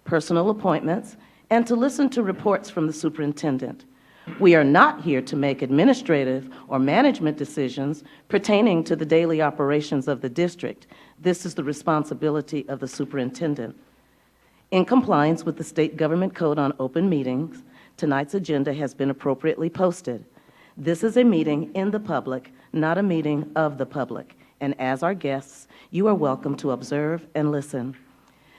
personal appointments, and to listen to reports from the superintendent. We are not here to make administrative or management decisions pertaining to the daily operations of the district. This is the responsibility of the superintendent. In compliance with the State Government Code on Open Meetings, tonight's agenda has been appropriately posted. This is a meeting in the public, not a meeting of the public, and as our guests, you are welcome to observe and listen.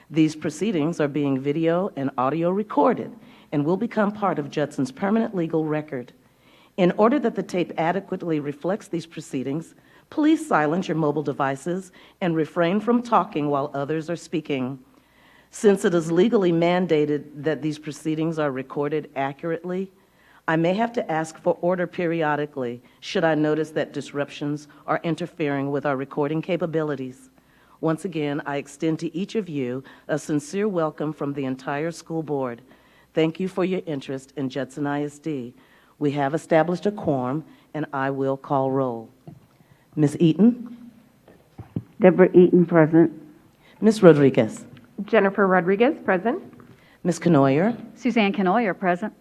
These proceedings are being video and audio recorded and will become part of Judson's permanent legal record. In order that the tape adequately reflects these proceedings, please silence your mobile devices and refrain from talking while others are speaking. Since it is legally mandated that these proceedings are recorded accurately, I may have to ask for order periodically should I notice that disruptions are interfering with our recording capabilities. Once again, I extend to each of you a sincere welcome from the entire school board. Thank you for your interest in Judson ISD. We have established a quorum, and I will call roll. Ms. Eaton? Deborah Eaton, present. Ms. Rodriguez? Jennifer Rodriguez, present. Ms. Canoyer? Suzanne Canoyer, present.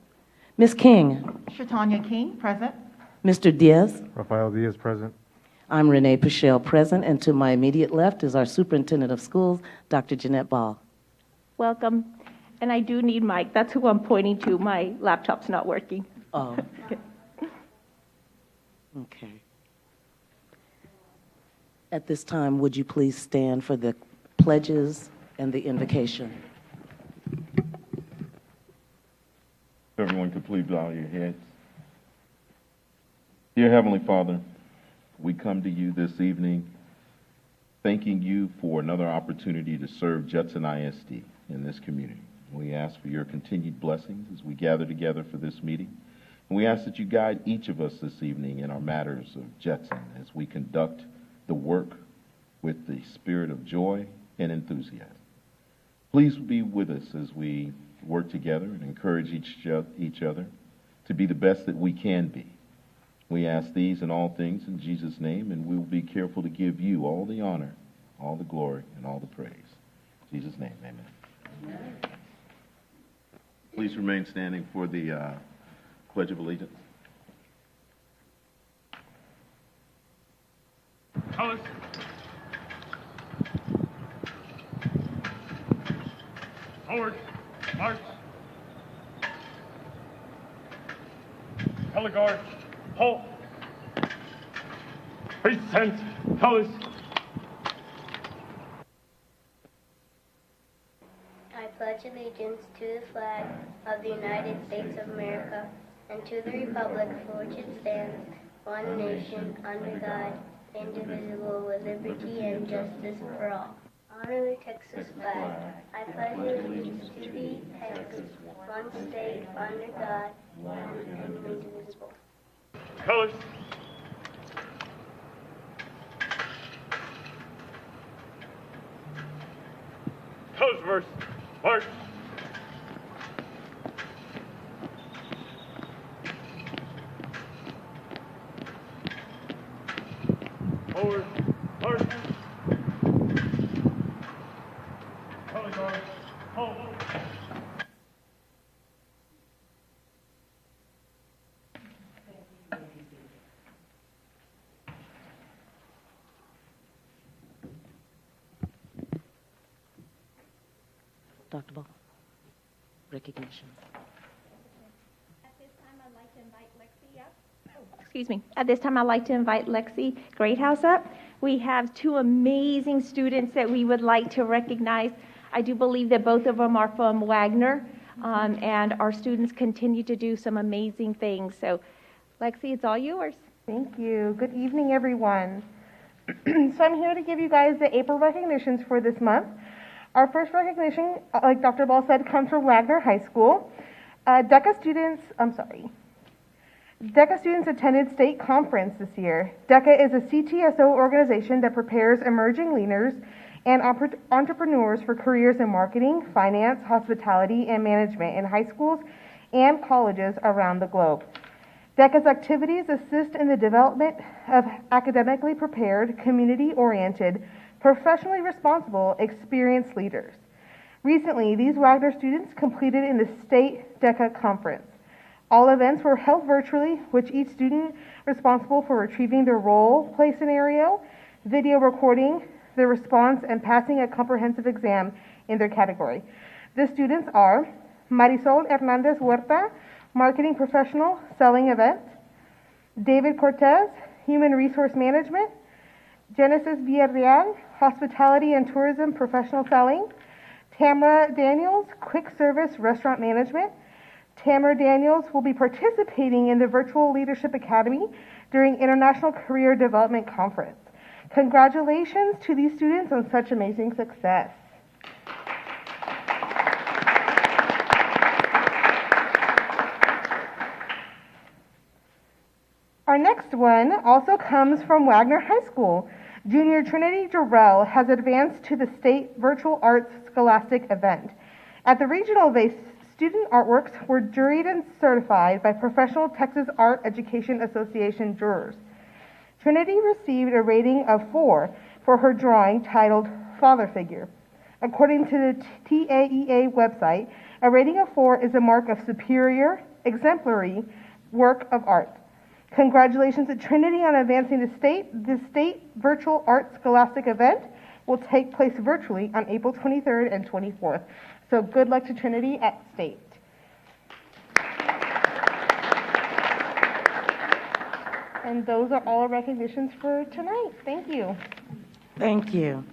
Ms. King? Shatanya King, present. Mr. Diaz? Rafael Diaz, present. I'm Renee Pichelle, present, and to my immediate left is our Superintendent of Schools, Dr. Jeanette Ball. Welcome. And I do need Mike. That's who I'm pointing to. My laptop's not working. Oh. Okay. At this time, would you please stand for the pledges and the invocation? Everyone could please bow your heads. Dear Heavenly Father, we come to you this evening thanking you for another opportunity to serve Judson ISD in this community. We ask for your continued blessings as we gather together for this meeting. And we ask that you guide each of us this evening in our matters of Judson as we conduct the work with the spirit of joy and enthusiasm. Please be with us as we work together and encourage each other to be the best that we can be. We ask these and all things in Jesus' name, and we will be careful to give you all the honor, all the glory, and all the praise. In Jesus' name, amen. Amen. Please remain standing for the Pledge of Allegiance. Colors. Forward. March. Color guard. Halt. Present. Colors. I pledge allegiance to the flag of the United States of America and to the republic for which it stands, one nation, under God, indivisible, with liberty and justice for all. Honor the Texas flag. I pledge allegiance to the Texas, one state, under God, one and indivisible. Colors. Colors reverse. March. Forward. March. Color guard. Halt. Dr. Ball, recognition. At this time, I'd like to invite Lexi up. Excuse me. At this time, I'd like to invite Lexi Greathouse up. We have two amazing students that we would like to recognize. I do believe that both of them are from Wagner, and our students continue to do some amazing things. So, Lexi, it's all yours. Thank you. Good evening, everyone. So I'm here to give you guys the April recognitions for this month. Our first recognition, like Dr. Ball said, comes from Wagner High School. DECA students attended state conference this year. DECA is a CTSO organization that prepares emerging leaders and entrepreneurs for careers in marketing, finance, hospitality, and management in high schools and colleges around the globe. DECA's activities assist in the development of academically prepared, community-oriented, professionally responsible, experienced leaders. Recently, these Wagner students competed in the state DECA conference. All events were held virtually, with each student responsible for retrieving their role play scenario, video recording their response, and passing a comprehensive exam in their category. The students are Marisol Hernandez Huerta, Marketing Professional, Selling Event; David Cortez, Human Resource Management; Genesis Villarreal, Hospitality and Tourism Professional Selling; Tamara Daniels, Quick Service Restaurant Management. Tamara Daniels will be participating in the Virtual Leadership Academy during International Career Development Conference. Congratulations to these students on such amazing success. Our next one also comes from Wagner High School. Junior Trinity Durrell has advanced to the State Virtual Arts Scholastic event. At the regional base, student artworks were juried and certified by Professional Texas Art Education Association jurors. Trinity received a rating of 4 for her drawing titled Father Figure. According to the TAEA website, a rating of 4 is a mark of superior, exemplary work of art. Congratulations to Trinity on advancing the state. The State Virtual Art Scholastic event will take place virtually on April 23rd and 24th. So good luck to Trinity at State. And those are all recognitions for tonight. Thank you. Thank you.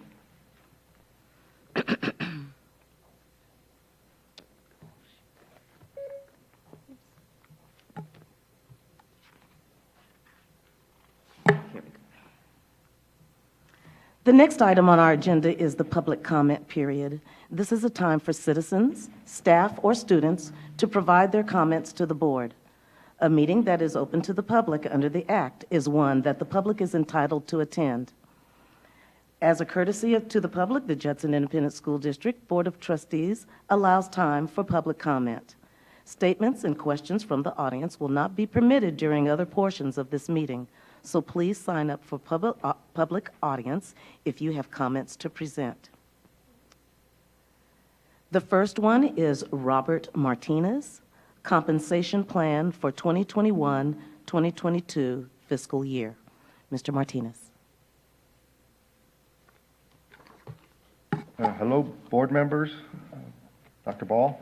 The next item on our agenda is the public comment period. This is a time for citizens, staff, or students to provide their comments to the board. A meeting that is open to the public under the Act is one that the public is entitled to attend. As a courtesy to the public, the Judson Independent School District Board of Trustees allows time for public comment. Statements and questions from the audience will not be permitted during other portions of this meeting, so please sign up for public audience if you have comments to present. The first one is Robert Martinez, Compensation Plan for 2021-2022 fiscal year. Mr. Martinez. Hello, board members, Dr. Ball.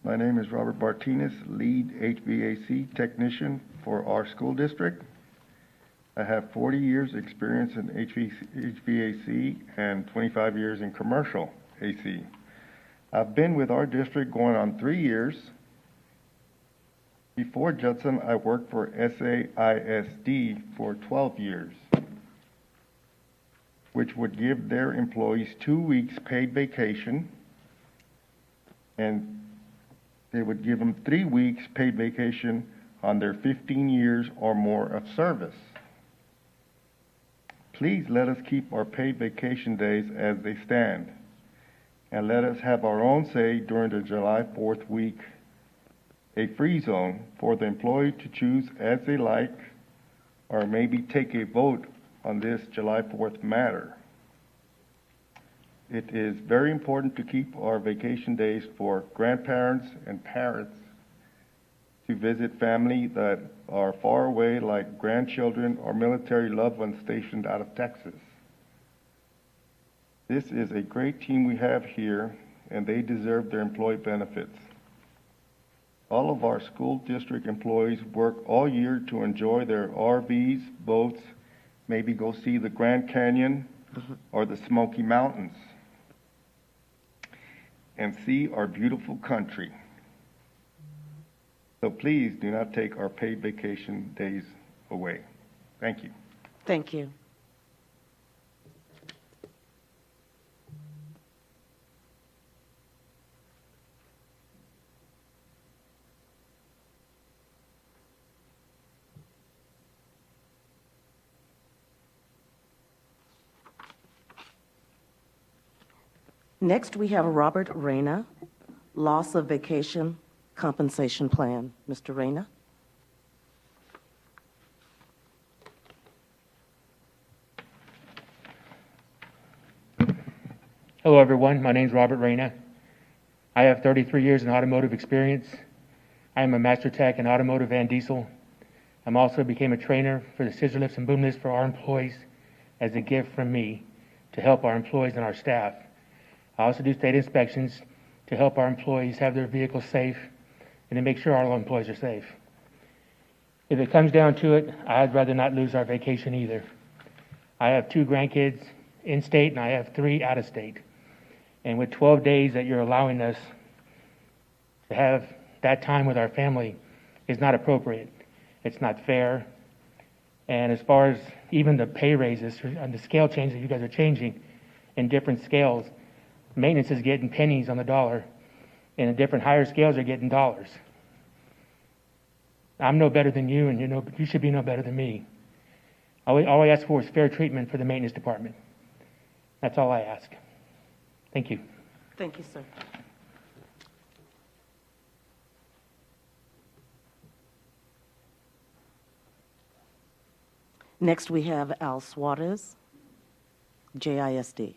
My name is Robert Martinez, lead HVAC technician for our school district. I have 40 years experience in HVAC and 25 years in commercial AC. I've been with our district going on 3 years. Before Judson, I worked for SAISD for 12 years, which would give their employees 2 weeks paid vacation, and they would give them 3 weeks paid vacation on their 15 years or more of service. Please let us keep our paid vacation days as they stand, and let us have our own say during the July 4th week, a free zone for the employee to choose as they like, or maybe take a vote on this July 4th matter. It is very important to keep our vacation days for grandparents and parents to visit family that are far away, like grandchildren or military loved ones stationed out of Texas. This is a great team we have here, and they deserve their employee benefits. All of our school district employees work all year to enjoy their RVs, boats, maybe go see the Grand Canyon or the Smoky Mountains, and see our beautiful country. So please do not take our paid vacation days away. Thank you. Thank you. Next, we have Robert Reyna, Loss of Vacation Compensation Plan. Mr. Reyna. Hello, everyone. My name is Robert Reyna. I have 33 years in automotive experience. I am a master tech in automotive and diesel. I'm also became a trainer for the scissor lifts and boom lifts for our employees as a gift from me to help our employees and our staff. I also do state inspections to help our employees have their vehicles safe and to make sure our employees are safe. If it comes down to it, I'd rather not lose our vacation either. I have 2 grandkids in state and I have 3 out of state. And with 12 days that you're allowing us to have that time with our family is not appropriate. It's not fair. And as far as even the pay raises and the scale change that you guys are changing in different scales, maintenance is getting pennies on the dollar, and the different higher scales are getting dollars. I'm no better than you, and you should be no better than me. All I ask for is fair treatment for the maintenance department. That's all I ask. Thank you. Thank you, sir. Next, we have Al Suarez, JISD.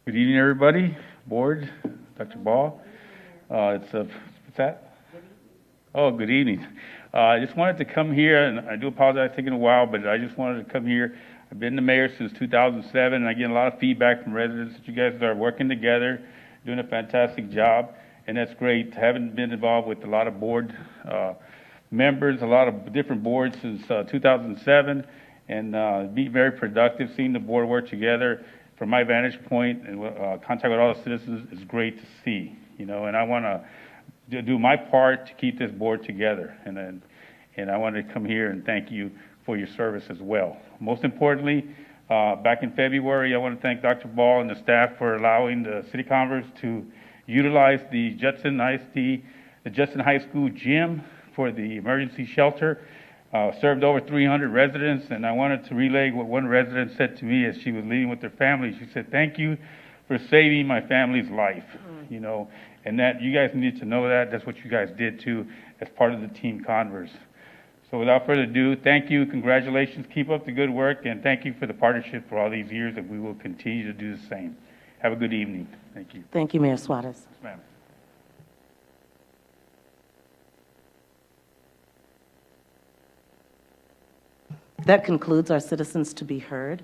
Good evening, everybody. Board, Dr. Ball. What's that? Oh, good evening. I just wanted to come here, and I do apologize for taking a while, but I just wanted to come here. I've been the mayor since 2007, and I get a lot of feedback from residents that you guys are working together, doing a fantastic job, and that's great. Having been involved with a lot of board members, a lot of different boards since 2007, and be very productive. Seeing the board work together from my vantage point and contact with all the citizens is great to see, and I want to do my part to keep this board together, and I want to come here and thank you for your service as well. Most importantly, back in February, I want to thank Dr. Ball and the staff for allowing the City Congress to utilize the Judson High School gym for the emergency shelter. Served over 300 residents, and I wanted to relay what one resident said to me as she was leaving with her family. She said, "Thank you for saving my family's life," and that you guys need to know that. That's what you guys did too as part of the Team Converse. So without further ado, thank you, congratulations, keep up the good work, and thank you for the partnership for all these years, and we will continue to do the same. Have a good evening. Thank you. Thank you, Mayor Suarez. Yes, ma'am. That concludes our citizens to be heard.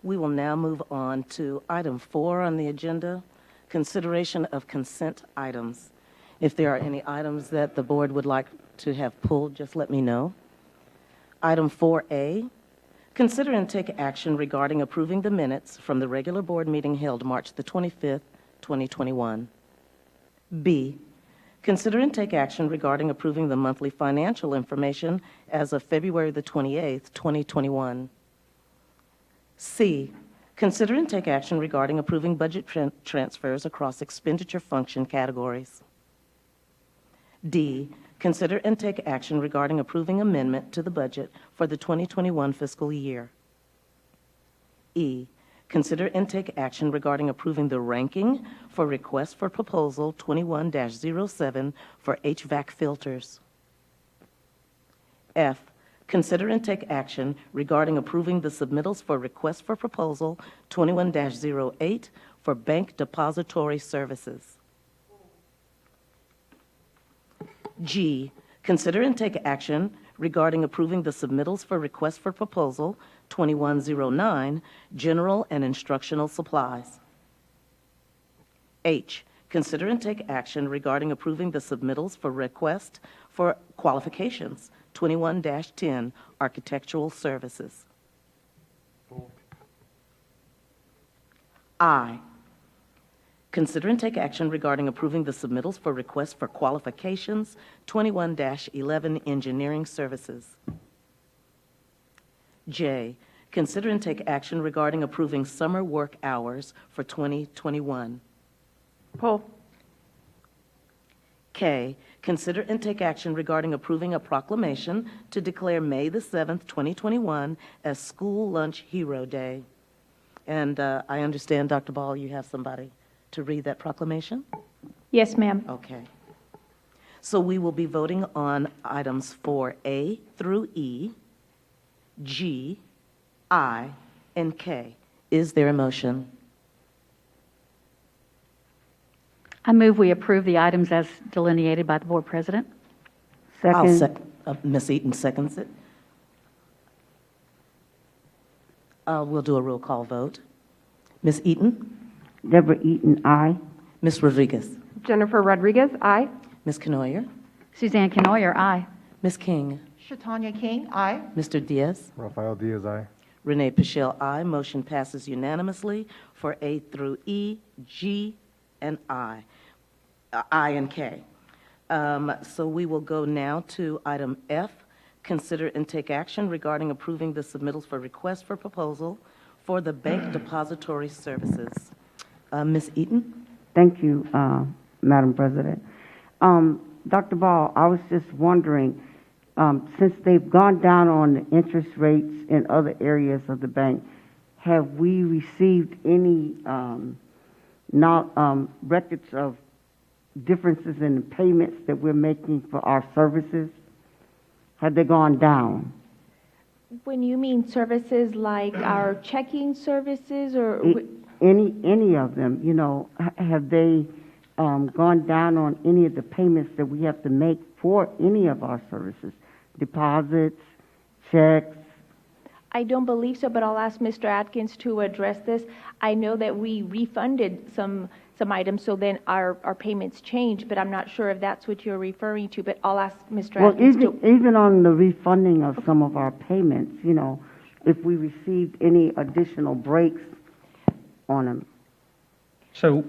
We will now move on to item 4 on the agenda, consideration of consent items. If there are any items that the board would like to have pulled, just let me know. Item 4A, consider and take action regarding approving the minutes from the regular board meeting held March the 25th, 2021. B, consider and take action regarding approving the monthly financial information as of February the 28th, 2021. C, consider and take action regarding approving budget transfers across expenditure function categories. D, consider and take action regarding approving amendment to the budget for the 2021 fiscal year. E, consider and take action regarding approving the ranking for request for proposal 21-07 for HVAC filters. F, consider and take action regarding approving the submittals for request for proposal 21-08 for bank depository services. G, consider and take action regarding approving the submittals for request for proposal 2109, general and instructional supplies. H, consider and take action regarding approving the submittals for request for qualifications 21-10, architectural services. I, consider and take action regarding approving the submittals for request for qualifications 21-11, engineering services. J, consider and take action regarding approving summer work hours for 2021. Pull. K, consider and take action regarding approving a proclamation to declare May the 7th, 2021 as School Lunch Hero Day. And I understand, Dr. Ball, you have somebody to read that proclamation? Yes, ma'am. Okay. So we will be voting on items 4A through E, G, I, and K. Is there a motion? I move we approve the items as delineated by the board president. Second. Ms. Eaton seconds it. We'll do a roll call vote. Ms. Eaton? Deborah Eaton, aye. Ms. Rodriguez? Jennifer Rodriguez, aye. Ms. Canoyer? Suzanne Canoyer, aye. Ms. King? Shatanya King, aye. Mr. Diaz? Rafael Diaz, aye. Renee Pichelle, aye. Motion passes unanimously for A through E, G, and I and K. So we will go now to item F, consider and take action regarding approving the submittals for request for proposal for the bank depository services. Ms. Eaton? Thank you, Madam President. Dr. Ball, I was just wondering, since they've gone down on the interest rates in other areas of the bank, have we received any records of differences in the payments that we're making for our services? Have they gone down? When you mean services like our checking services or? Any of them, you know, have they gone down on any of the payments that we have to make for any of our services? Deposits, checks? I don't believe so, but I'll ask Mr. Atkins to address this. I know that we refunded some items, so then our payments changed, but I'm not sure if that's what you're referring to, but I'll ask Mr. Atkins to. Even on the refunding of some of our payments, you know, if we received any additional breaks on them. So,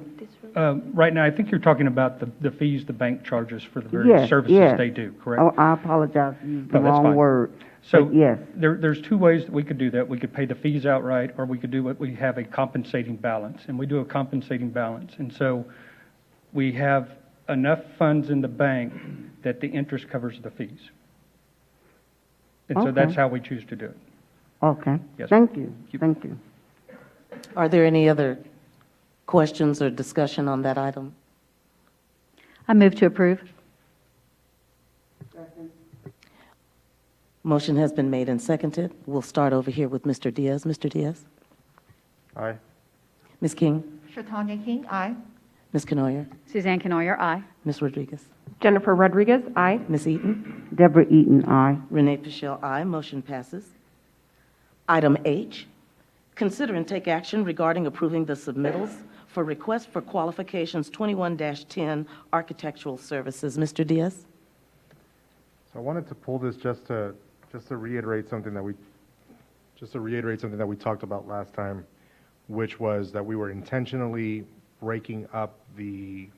right now, I think you're talking about the fees the bank charges for the various services they do, correct? Oh, I apologize, I used the No, that's wrong fine. word. So, But yes, there's two ways that we could do that. We could pay the fees outright, or we could do what we have a compensating balance, and we do a compensating balance. And so, we have enough funds in the bank that the interest covers the fees. And so Okay. that's how we choose to do it. okay. Yes. Thank you, thank you. Are there any other questions or discussion on that item? I move to approve. Motion has been made and seconded. We'll start over here with Mr. Diaz. Mr. Diaz? Aye. Ms. King? Shatanya King, aye. Ms. Canoyer? Suzanne Canoyer, aye. Ms. Rodriguez? Jennifer Rodriguez, aye. Ms. Eaton? Deborah Eaton, aye. Renee Pichelle, aye. Motion passes. Item H, consider and take action regarding approving the submittals for request for qualifications 21-10 architectural services. Mr. Diaz? So I wanted to pull this just to reiterate something that we talked about last time, which was that we were intentionally breaking up the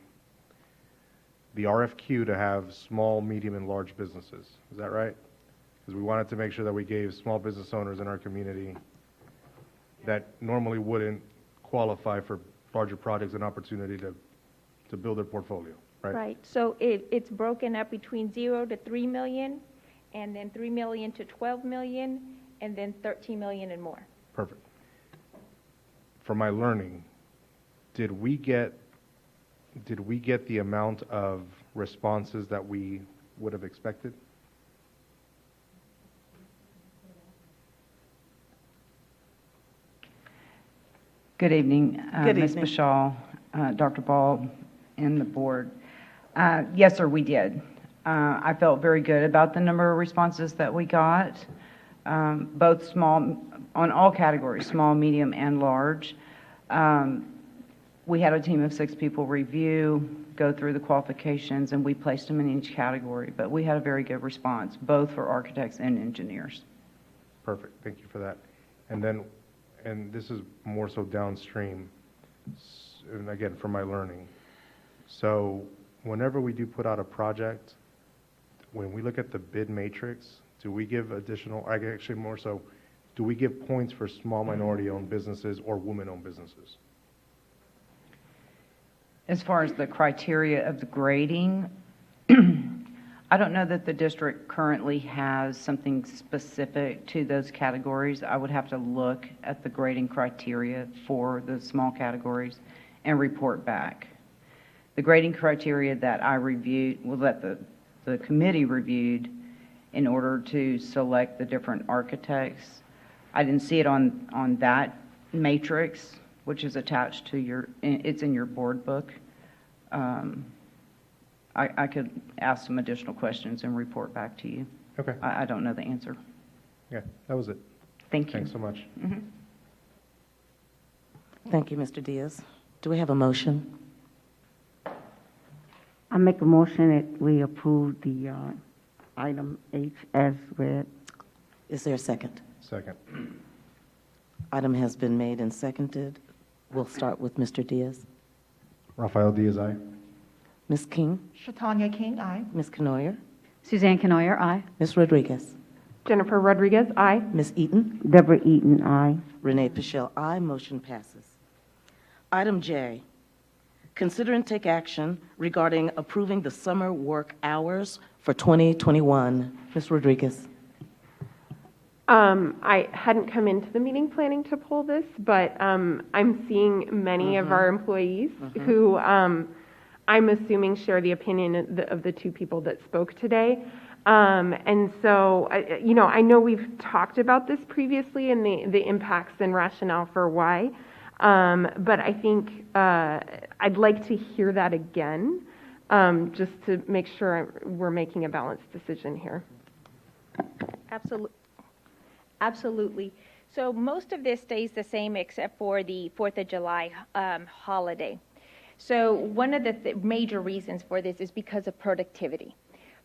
RFQ to have small, medium, and large businesses. Is that right? Because we wanted to make sure that we gave small business owners in our community that normally wouldn't qualify for larger projects an opportunity to build their portfolio, right? Right, so it's broken up between 0 to 3 million, and then 3 million to 12 million, and then 13 million and more. Perfect. For my learning, did we get the amount of responses that we would have expected? Good evening, Good Ms. evening. Bashal, Dr. Ball, and the board. Yes, sir, we did. I felt very good about the number of responses that we got, both small, on all categories, small, medium, and large. We had a team of 6 people review, go through the qualifications, and we placed them in each category. But we had a very good response, both for architects and engineers. Perfect, thank you for that. And this is more so downstream, and again, from my learning. So whenever we do put out a project, when we look at the bid matrix, do we give additional, actually more so, do we give points for small minority-owned businesses or women-owned businesses? As far as the criteria of the grading, I don't know that the district currently has something specific to those categories. I would have to look at the grading criteria for the small categories and report back. The grading criteria that I reviewed, well, that the the committee reviewed in order to select the different architects. I didn't see it on that matrix, which is attached to it's in your board book. I could ask some additional questions and report back to you. Okay. I don't know the answer. Yeah, that was it. Thank you. Thanks so much. Mhm. Thank you, Mr. Diaz. Do we have a motion? I make a motion that we approve the item H as read. Is there a second? Second. Item has been made and seconded. We'll start with Mr. Diaz. Rafael Diaz, aye. Ms. King? Shatanya King, aye. Ms. Canoyer? Suzanne Canoyer, aye. Ms. Rodriguez? Jennifer Rodriguez, aye. Ms. Eaton? Deborah Eaton, aye. Renee Pichelle, aye. Motion passes. Item J, consider and take action regarding approving the summer work hours for 2021. Ms. Rodriguez? I hadn't come into the meeting planning to pull this, but I'm seeing many of our employees who I'm assuming share the opinion of the two people that spoke today. And so, I know we've talked about this previously and the impacts and rationale for why, but I think I'd like to hear that again, just to make sure we're making a balanced decision here. Absolutely. So most of this stays the same except for the 4th of July holiday. So one of the major reasons for this is because of productivity.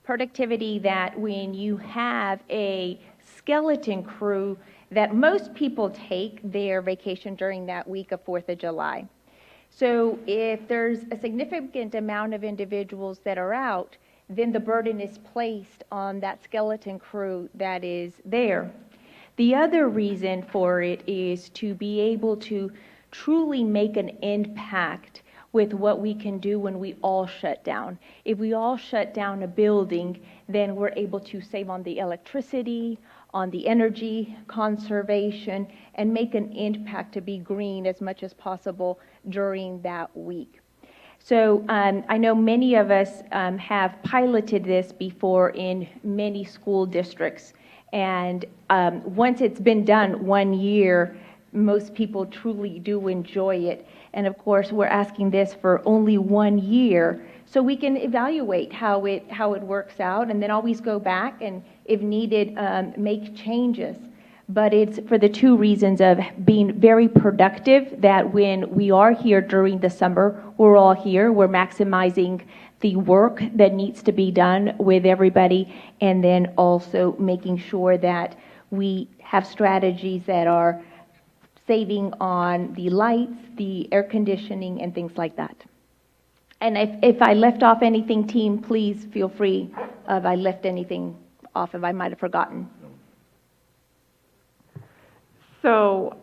Productivity that when you have a skeleton crew, that most people take their vacation during that week of 4th of July. So if there's a significant amount of individuals that are out, then the burden is placed on that skeleton crew that is there. The other reason for it is to be able to truly make an impact with what we can do when we all shut down. If we all shut down a building, then we're able to save on the electricity, on the energy conservation, and make an impact to be green as much as possible during that week. So I know many of us have piloted this before in many school districts. And once it's been done 1 year, most people truly do enjoy it. And of course, we're asking this for only 1 year, so we can evaluate how it works out, and then always go back and, if needed, make changes. But it's for the two reasons of being very productive, that when we are here during the summer, we're all here, we're maximizing the work that needs to be done with everybody, and then also making sure that we have strategies that are saving on the lights, the air conditioning, and things like that. And if I left off anything, team, please feel free if I left anything off, if I might have forgotten. So,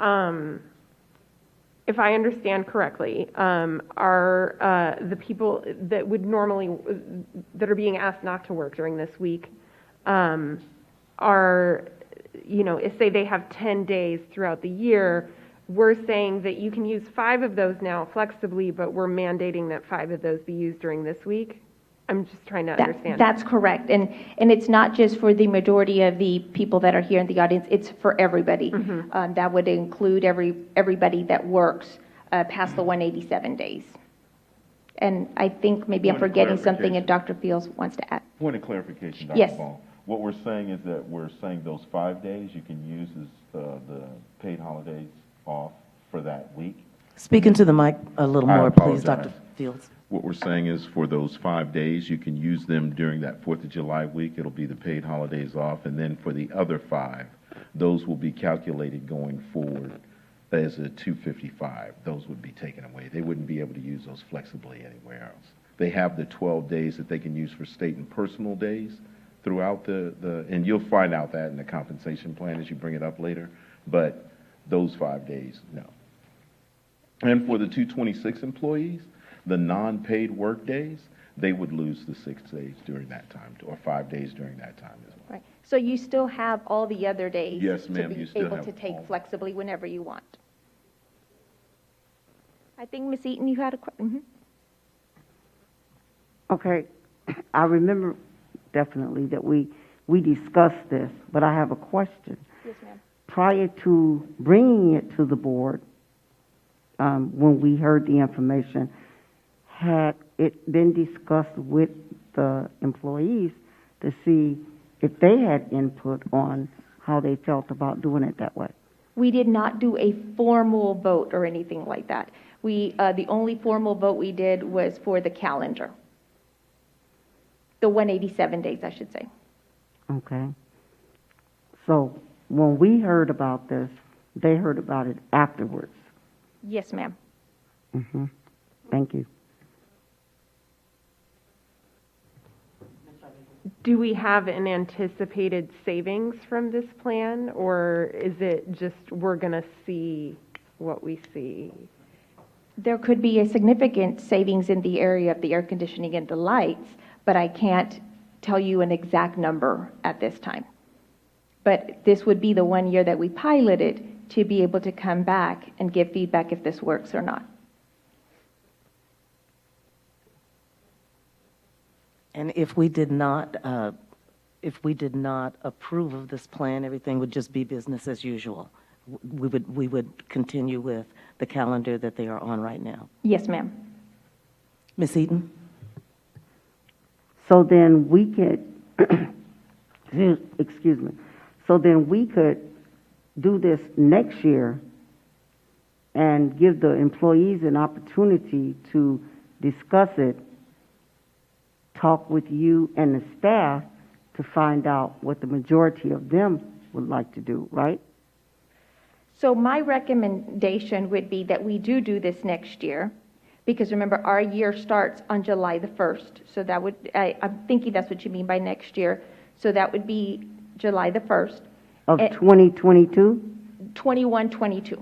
if I understand correctly, are the people that would normally, that are being asked not to work during this week, are, if say they have 10 days throughout the year, we're saying that you can use 5 of those now flexibly, but we're mandating that 5 of those be used during this week? I'm just trying to understand. That's correct. And it's not just for the majority of the people that are here in the audience, it's for everybody. That would include everybody that works past the 187 days. And I think maybe I'm forgetting something and Dr. Fields wants to add. Point of clarification, Dr. Yes. Ball. What we're saying is that we're saying those 5 days you can use as the paid holidays off for that week. Speaking to the mic a little more, please, Dr. Fields. What we're saying is for those 5 days, you can use them during that 4th of July week. It'll be the paid holidays off. And then for the other 5, those will be calculated going forward as a 255. Those would be taken away. They wouldn't be able to use those flexibly anywhere else. They have the 12 days that they can use for state and personal days throughout and you'll find out that in the compensation plan as you bring it up later. But those 5 days, no. And for the 226 employees, the non-paid work days, they would lose the 6 days during that time, or 5 days during that time as well. Right. So you still have all the other days Yes, ma'am, to you be still able have to take all. flexibly whenever you want. I think, Ms. Eaton, you had a question. Okay, I remember definitely, that we discuss this, but I have a question. Yes, ma'am. Prior to bringing it to the board, when we heard the information, had it been discussed with the employees to see if they had input on how they felt about doing it that way? We did not do a formal vote or anything like that. The only formal vote we did was for the calendar. The 187 days, I should say. Okay. So when we heard about this, they heard about it afterwards. Yes, ma'am. Mm-hmm. Thank you. Do we have an anticipated savings from this plan, or is it just we're going to see what we see? There could be a significant savings in the area of the air conditioning and the lights, but I can't tell you an exact number at this time. But this would be the 1 year that we piloted to be able to come back and give feedback if this works or not. And if we did not approve of this plan, everything would just be business as usual. We would continue with the calendar that they are on right now. Yes, ma'am. Ms. Eaton? So then we could, excuse me, so then we could do this next year and give the employees an opportunity to discuss it, talk with you and the staff to find out what the majority of them would like to do, right? So my recommendation would be that we do this next year, because remember, our year starts on July the 1st. So that would, I'm thinking that's what you mean by next year. So that would be July the 1st. Of 2022? 21-22.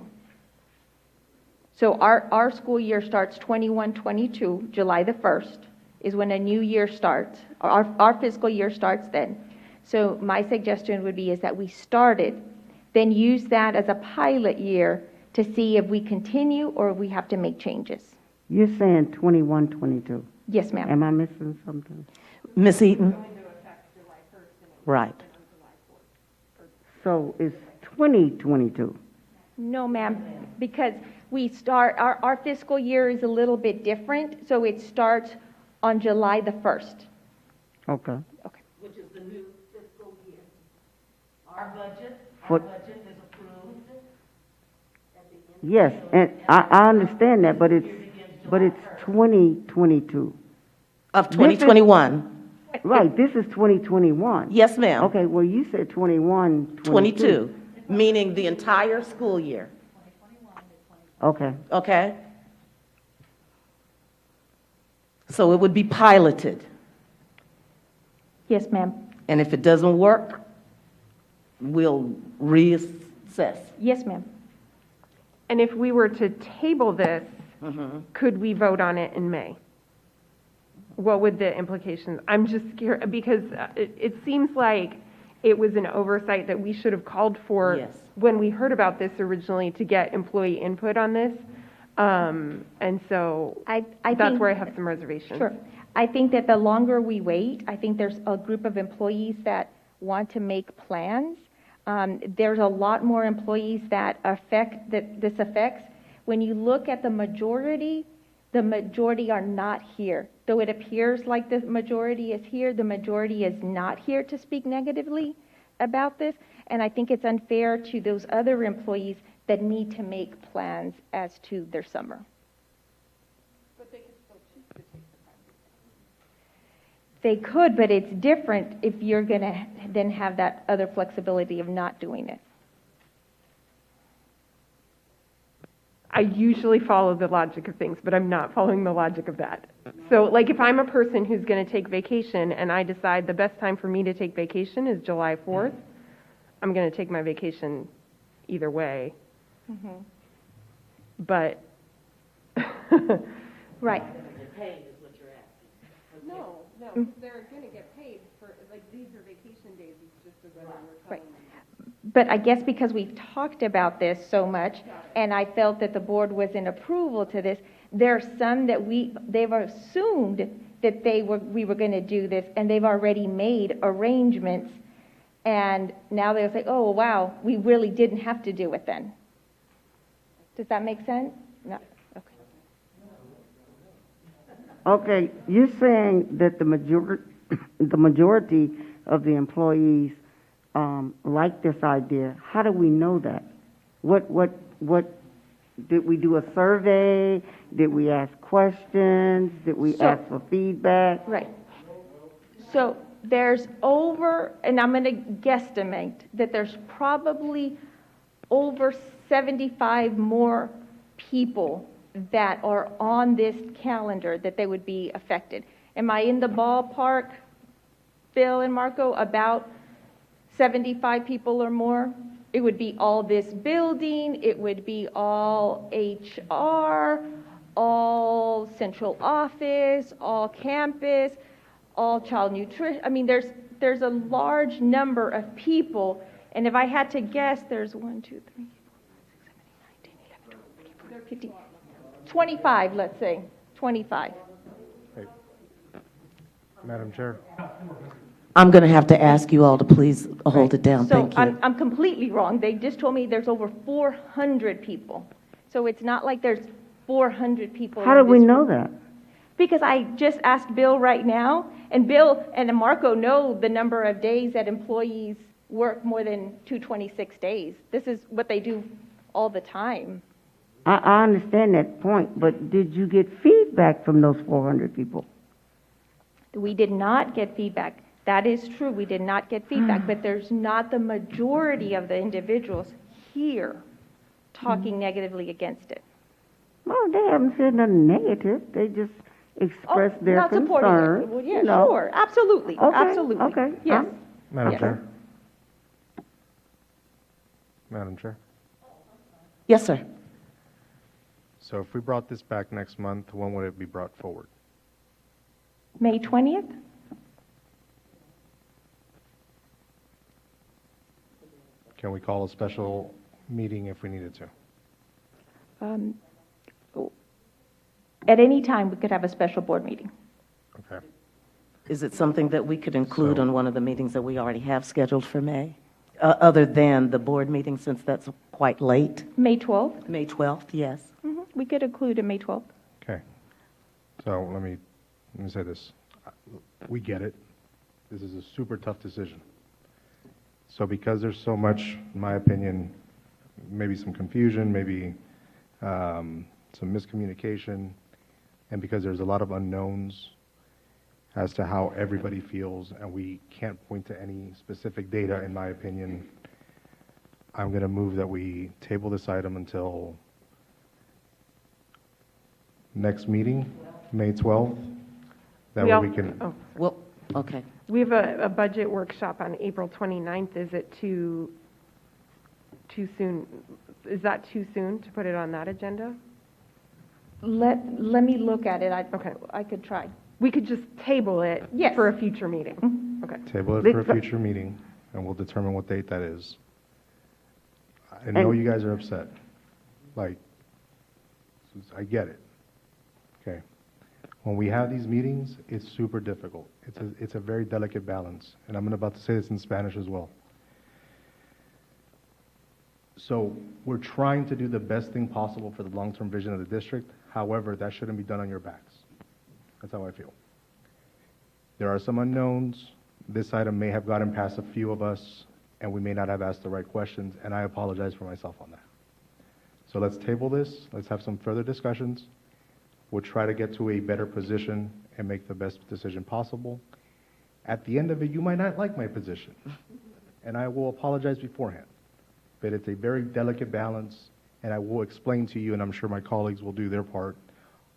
So our school year starts 21-22, July the 1st is when a new year starts. Our fiscal year starts then. So my suggestion would be is that we start it, then use that as a pilot year to see if we continue or if we have to make changes. You're saying 21, 22? Yes, ma'am. Am I missing something? Ms. Eaton? Right. So it's 2022? No, ma'am, because we start, our fiscal year is a little bit different, so it starts on July the 1st. Okay. Okay. Which is the new fiscal year. Our budget is approved at the end. Yes, and I understand that, but it's 2022. Of 2021. Right, this is 2021. Yes, ma'am. Okay, well, you said 21, 22, meaning the entire school year. Okay. Okay? So it would be piloted. Yes, ma'am. And if it doesn't work, we'll reassess. Yes, ma'am. And if we were to table this, could we vote on it in May? What would the implications? I'm just scared because it seems like it was an oversight that we should have called for Yes. when we heard about this originally to get employee input on this. And so I that's think, where I have some reservations. Sure. I think that the longer we wait, I think there's a group of employees that want to make plans. There's a lot more employees that this affects. When you look at the majority are not here. Though it appears like the majority is here, the majority is not here to speak negatively about this. And I think it's unfair to those other employees that need to make plans as to their summer. But they could still choose to take the time. They could, but it's different if you're going to then have that other flexibility of not doing it. I usually follow the logic of things, but I'm not following the logic of that. So, like, if I'm a person who's going to take vacation and I decide the best time for me to take vacation is July 4th, I'm going to take my vacation either way. But right. No, they're going to get paid for, like, these are vacation days. It's just whether we're telling them. But I guess because we've talked about this so much, and I felt that the board was in approval to this, there are some that they've assumed that we were going to do this, and they've already made arrangements, and now they'll say, oh, wow, we really didn't have to do it then. Does that make sense? No? Okay. Okay, you're saying that the majority of the employees like this idea. How do we know that? What did we do a survey? Did we ask questions? Did we ask for feedback? Right. So there's and I'm going to guesstimate that there's probably over 75 more people that are on this calendar that they would be affected. Am I in the ballpark, Bill and Marco, about 75 people or more? It would be all this building, it would be all HR, all central office, all campus, all child nutrition. I mean, there's a large number of people, and if I had to guess, there's 1, 2, 3, 4, 5, 6, 7, 8, 9, 10, 11, 12, 13, 14, 15, 25, let's say, 25. Hey, Madam Chair. I'm going to have to ask you all to please hold it down. So Thank you. I'm completely wrong. They just told me there's over 400 people. So it's not like there's 400 people. How do we know that? Because I just asked Bill right now, and Bill and Marco know the number of days that employees work more than 226 days. This is what they do all the time. I understand that point, but did you get feedback from those 400 people? We did not get feedback. That is true. We did not get feedback, but there's not the majority of the individuals here talking negatively against it. Well, they haven't said nothing negative. They just expressed their not supporting concern. it. Well, yeah, you know. sure. Absolutely. Okay, Absolutely. okay. Yes. Madam Yes. Chair. Madam Chair. Yes, sir. So if we brought this back next month, when would it be brought forward? May 20th? Can we call a special meeting if we needed to? At any time, we could have a special board meeting. Okay. Is it something that we could include So- on one of the meetings that we already have scheduled for May? Other than the board meeting, since that's quite late? May 12th? May 12th, yes. We could include a May 12th. Okay. So let me say this. We get it. This is a super tough decision. So because there's so much, in my opinion, maybe some confusion, maybe some miscommunication, and because there's a lot of unknowns as to how everybody feels, and we can't point to any specific data, in my opinion, I'm going to move that we table this item until next meeting, May 12th. That way we can... Well, okay. We have a budget workshop on April 29th. Is it too soon? Is that too soon to put it on that agenda? Let me look at it. Okay. I could try. We could just table it Yes. for a future meeting. Okay. Table it for a future meeting, and we'll determine what date that is. I know you guys are upset. Like, I get it. Okay. When we have these meetings, it's super difficult. It's a very delicate balance, and I'm about to say this in Spanish as well. So we're trying to do the best thing possible for the long-term vision of the district. However, that shouldn't be done on your backs. That's how I feel. There are some unknowns. This item may have gotten past a few of us, and we may not have asked the right questions, and I apologize for myself on that. So let's table this. Let's have some further discussions. We'll try to get to a better position and make the best decision possible. At the end of it, you might not like my position, and I will apologize beforehand. But it's a very delicate balance, and I will explain to you, and I'm sure my colleagues will do their part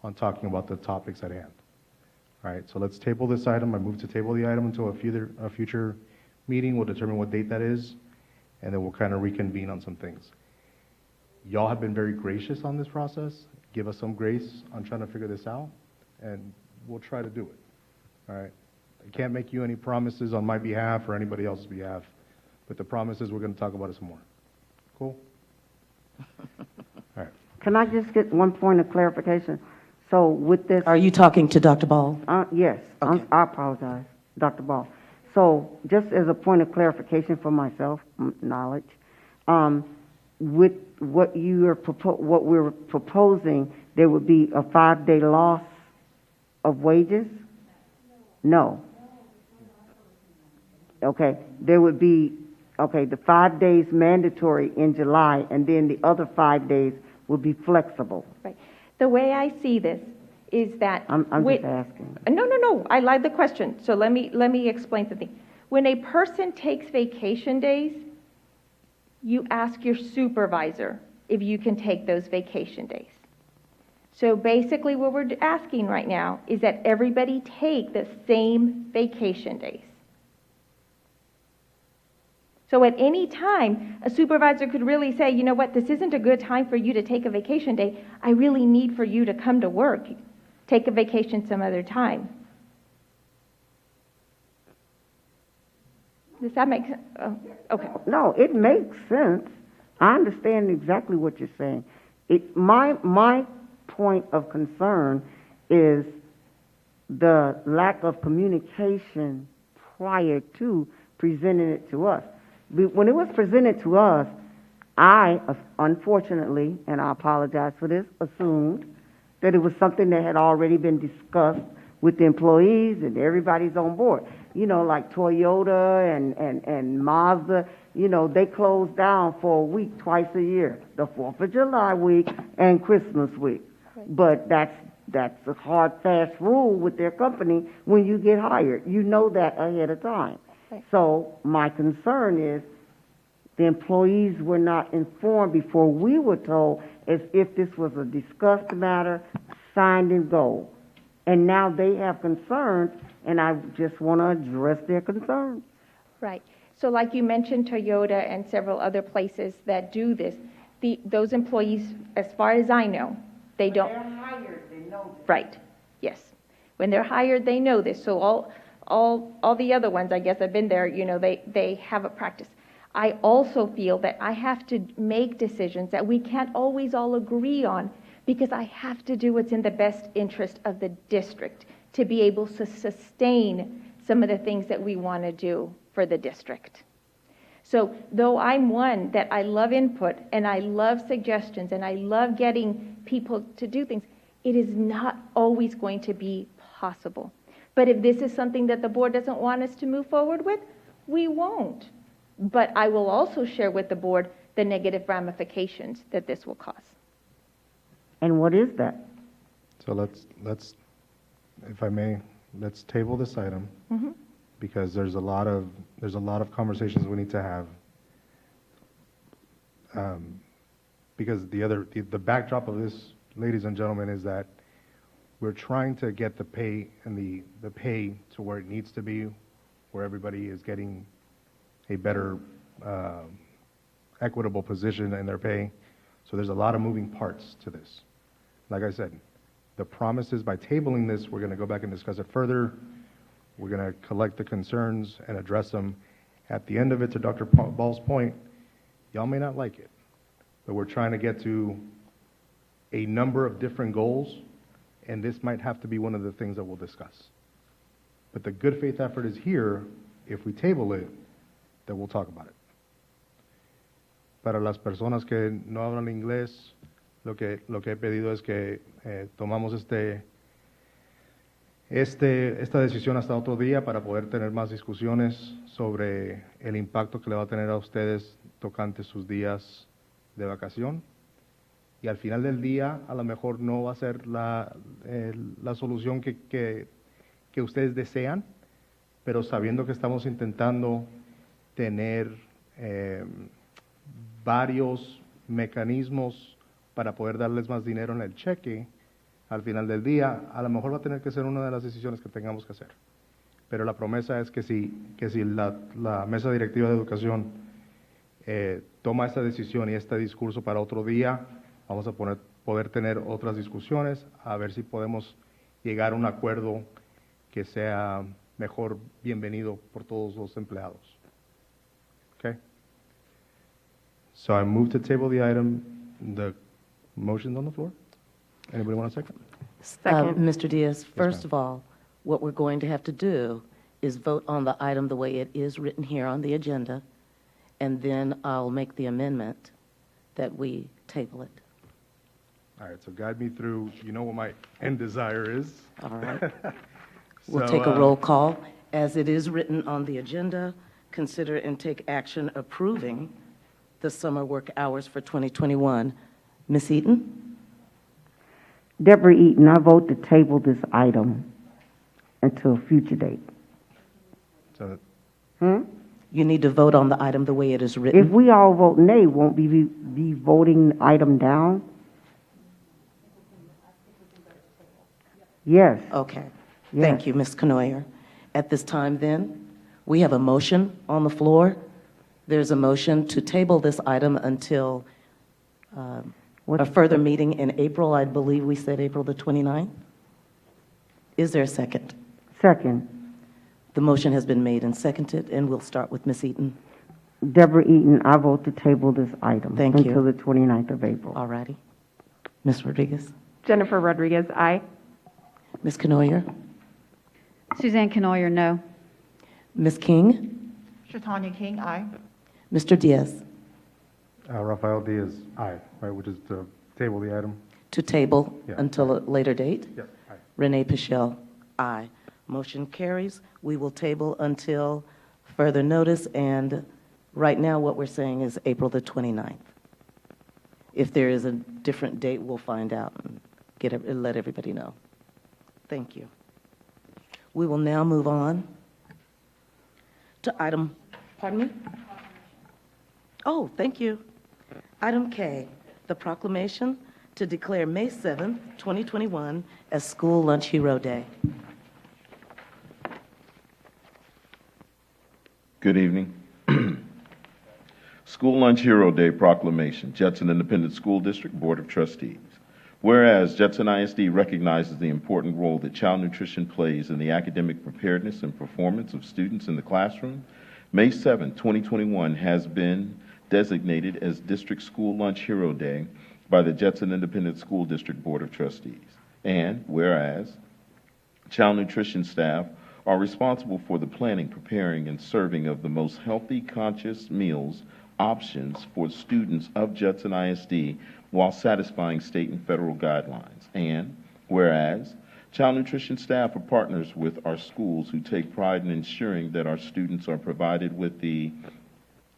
on talking about the topics at hand. All right, so let's table this item. I move to table the item until a future meeting. We'll determine what date that is, and then we'll kind of reconvene on some things. Y'all have been very gracious on this process. Give us some grace on trying to figure this out, and we'll try to do it. All right? I can't make you any promises on my behalf or anybody else's behalf, but the promise is we're going to talk about it some more. Cool? All right. Can I just get one point of clarification? So with this, Are you talking to Dr. Ball? yes, Okay. I apologize, Dr. Ball. So just as a point of clarification for myself, knowledge, with what what we're proposing, there would be a 5-day loss of wages? No. Okay, there would be, okay, the 5 days mandatory in July, and then the other 5 days would be flexible. Right. The way I see this is that. I'm just asking. No, I like the question. So let me explain something. When a person takes vacation days, you ask your supervisor if you can take those vacation days. So basically what we're asking right now is that everybody take the same vacation days. So at any time, a supervisor could really say, you know what, this isn't a good time for you to take a vacation day. I really need for you to come to work. Take a vacation some other time. Does that make sense? Oh, okay. No, it makes sense. I understand exactly what you're saying. My point of concern is the lack of communication prior to presenting it to us. When it was presented to us, I, unfortunately, and I apologize for this, assumed that it was something that had already been discussed with the employees and everybody's on board. You know, like Toyota and Mazda, you know, they close down for a week twice a year, the 4th of July week and Christmas week. But that's a hard, fast rule with their company when you get hired. You know that ahead of time. So my concern is the employees were not informed before we were told as if this was a discussed matter, signed and go. And now they have concerns, and I just want to address their concerns. Right. So like you mentioned, Toyota and several other places that do this, those employees, as far as I know, they don't. When they're hired, they know this. Right. Yes. When they're hired, they know this. So all the other ones, I guess, I've been there, you know, they have a practice. I also feel that I have to make decisions that we can't always all agree on because I have to do what's in the best interest of the district to be able to sustain some of the things that we want to do for the district. So though I'm one that I love input and I love suggestions and I love getting people to do things, it is not always going to be possible. But if this is something that the board doesn't want us to move forward with, we won't. But I will also share with the board the negative ramifications that this will cause. And what is that? So let's, if I may, let's table this item because there's a lot of conversations we need to have. Because the backdrop of this, ladies and gentlemen, is that we're trying to get the pay and the pay to where it needs to be, where everybody is getting a better equitable position in their pay. So there's a lot of moving parts to this. Like I said, the promise is by tabling this, we're going to go back and discuss it further. We're going to collect the concerns and address them. At the end of it, to Dr. Ball's point, y'all may not like it, but we're trying to get to a number of different goals, and this might have to be one of the things that we'll discuss. But the good faith effort is here, if we table it, that we'll talk about it. Para las personas que no hablan inglés, lo que he pedido es que tomamos esta decisión hasta otro día para poder tener más discusiones sobre el impacto que le va a tener a ustedes tocante sus días de vacación. Y al final del día, a lo mejor no va a ser la solución que ustedes desean, pero sabiendo que estamos intentando tener varios mecanismos para poder darles más dinero en el cheque, al final del día, a lo mejor va a tener que ser una de las decisiones que tengamos que hacer. Pero la promesa es que si la mesa directiva de educación toma esta decisión y este discurso para otro día, vamos a poder tener otras discusiones, a ver si podemos llegar a un acuerdo que sea mejor bienvenido por todos los empleados. Okay? So I move to table the item. The motion's on the floor. Anybody want a second? Second. Mr. Diaz, first ma'am. of all, what we're going to have to do is vote on the item the way it is written here on the agenda, and then I'll make the amendment that we table it. All right, so guide me through, you know what my end desire is. All right? We'll So, take a roll call. As it is written on the agenda, consider and take action approving the summer work hours for 2021. Ms. Eaton? Deborah Eaton, I vote to table this item until a future date. So, You need to vote on the item the way it is If written. we all vote nay, won't we be voting the item down? Yes. Okay. Yes. Thank you, Ms. Canoyer. At this time, then, we have a motion on the floor. There's a motion to table this item until a further meeting in April. I believe we said April the 29th. Is there a second? Second. The motion has been made and seconded, and we'll start with Ms. Eaton. Deborah Eaton, I vote to table this item Thank you. until the 29th of April. All righty. Ms. Rodriguez? Jennifer Rodriguez, aye. Ms. Canoyer? Suzanne Canoyer, no. Ms. King? Shatanya King, aye. Mr. Diaz? Rafael Diaz, aye, right, which is to table the item. To table Yeah. until a later date? Yep, aye. Renee Pichelle, aye. Motion carries. We will table until further notice, and right now what we're saying is April the 29th. If there is a different date, we'll find out and let everybody know. Thank you. We will now move on to item, pardon me? Oh, thank you. Item K, the proclamation to declare May 7th, 2021 as School Lunch Hero Day. Good evening. School Lunch Hero Day Proclamation, Judson Independent School District Board of Trustees. Whereas Judson ISD recognizes the important role that child nutrition plays in the academic preparedness and performance of students in the classroom, May 7, 2021 has been designated as District School Lunch Hero Day by the Judson Independent School District Board of Trustees. And whereas child nutrition staff are responsible for the planning, preparing, and serving of the most healthy, conscious meals options for students of Judson ISD while satisfying state and federal guidelines. And whereas child nutrition staff are partners with our schools who take pride in ensuring that our students are provided with the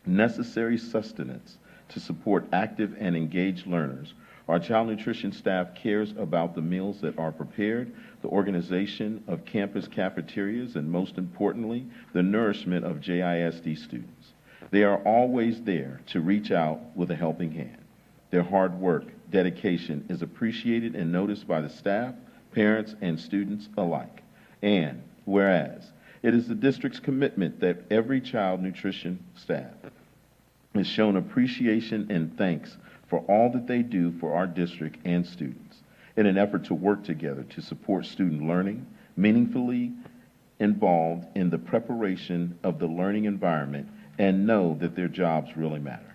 necessary sustenance to support active and engaged learners, our child nutrition staff cares about the meals that are prepared, the organization of campus cafeterias, and most importantly, the nourishment of JISD students. They are always there to reach out with a helping hand. Their hard work, dedication is appreciated and noticed by the staff, parents, and students alike. And whereas it is the district's commitment that every child nutrition staff is shown appreciation and thanks for all that they do for our district and students in an effort to work together to support student learning, meaningfully involved in the preparation of the learning environment, and know that their jobs really matter.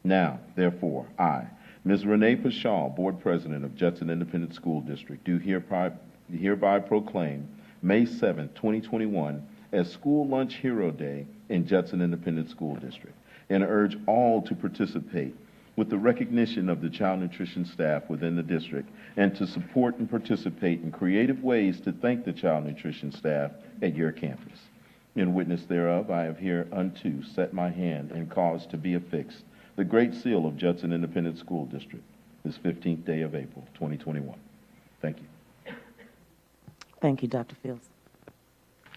Now, therefore, I, Ms. Renee Pashal, Board President of Judson Independent School District, do hereby proclaim May 7, 2021 as School Lunch Hero Day in Judson Independent School District, and urge all to participate with the recognition of the child nutrition staff within the district, and to support and participate in creative ways to thank the child nutrition staff at your campus. In witness thereof, I have hereunto set my hand and caused to be affixed the Great Seal of Judson Independent School District, this 15th day of April, 2021. Thank you. Thank you, Dr. Fields.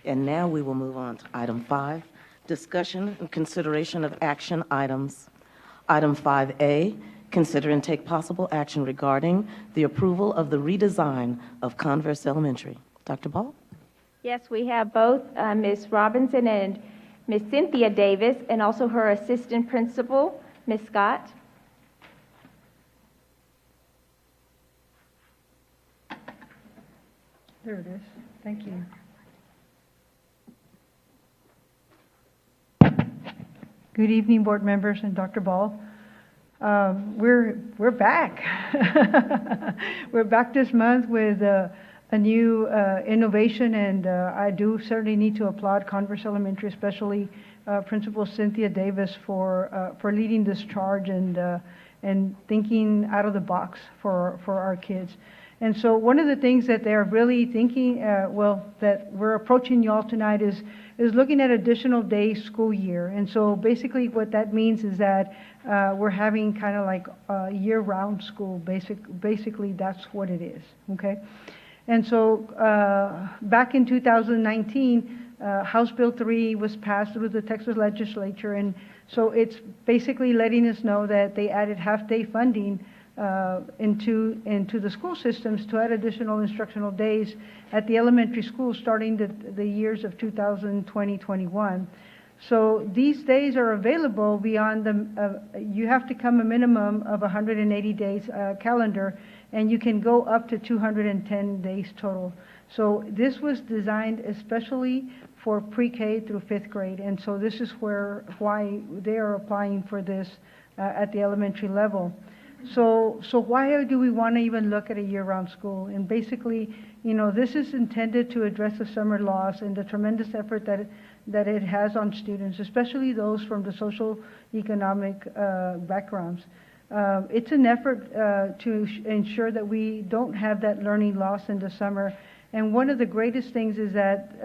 And now we will move on to item 5, discussion and consideration of action items. Item 5A, consider and take possible action regarding the approval of the redesign of Converse Elementary. Dr. Ball? Yes, we have both Ms. Robinson and Ms. Cynthia Davis, and also her assistant principal, Ms. Scott. There it is. Thank you. Good evening, board members and Dr. Ball. We're back. We're back this month with a new innovation, and I do certainly need to applaud Converse Elementary, especially Principal Cynthia Davis for leading this charge and thinking out of the box for our kids. And so one of the things that they're really thinking, that we're approaching y'all tonight is looking at additional days school year. And so basically what that means is that we're having kind of like year-round school. Basically, that's what it is, okay? And so back in 2019, House Bill 3 was passed with the Texas legislature, and so it's basically letting us know that they added half-day funding into the school systems to add additional instructional days at the elementary school starting the years of 2020-21. So these days are available beyond you have to come a minimum of 180 days calendar, and you can go up to 210 days total. So this was designed especially for pre-K through 5th grade, and so this is why they are applying for this at the elementary level. So why do we want to even look at a year-round school? And basically, this is intended to address the summer loss and the tremendous effort that it has on students, especially those from the social economic backgrounds. It's an effort to ensure that we don't have that learning loss in the summer. And one of the greatest things is that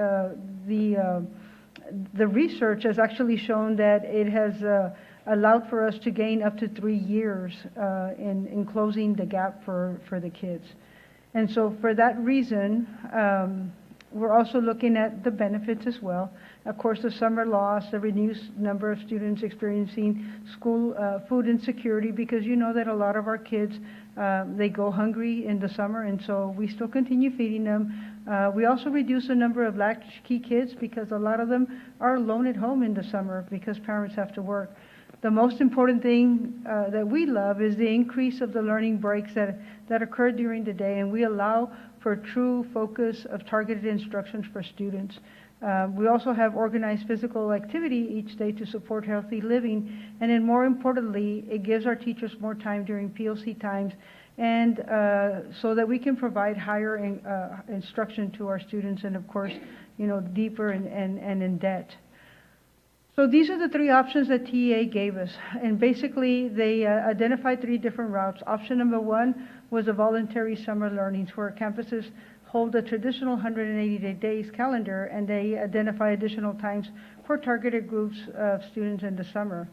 the research has actually shown that it has allowed for us to gain up to 3 years in closing the gap for the kids. And so for that reason, we're also looking at the benefits as well. Of course, the summer loss, the reduced number of students experiencing school food insecurity, because you know that a lot of our kids, they go hungry in the summer, and so we still continue feeding them. We also reduce the number of latchkey kids because a lot of them are alone at home in the summer because parents have to work. The most important thing that we love is the increase of the learning breaks that occur during the day, and we allow for true focus of targeted instructions for students. We also have organized physical activity each day to support healthy living, and then more importantly, it gives our teachers more time during POC times, and so that we can provide higher instruction to our students, and of course, deeper and in depth. So these are the 3 options that TEA gave us, and basically they identified 3 different routes. Option number 1 was a voluntary summer learnings, where campuses hold a traditional 180 days calendar, and they identify additional times for targeted groups of students in the summer.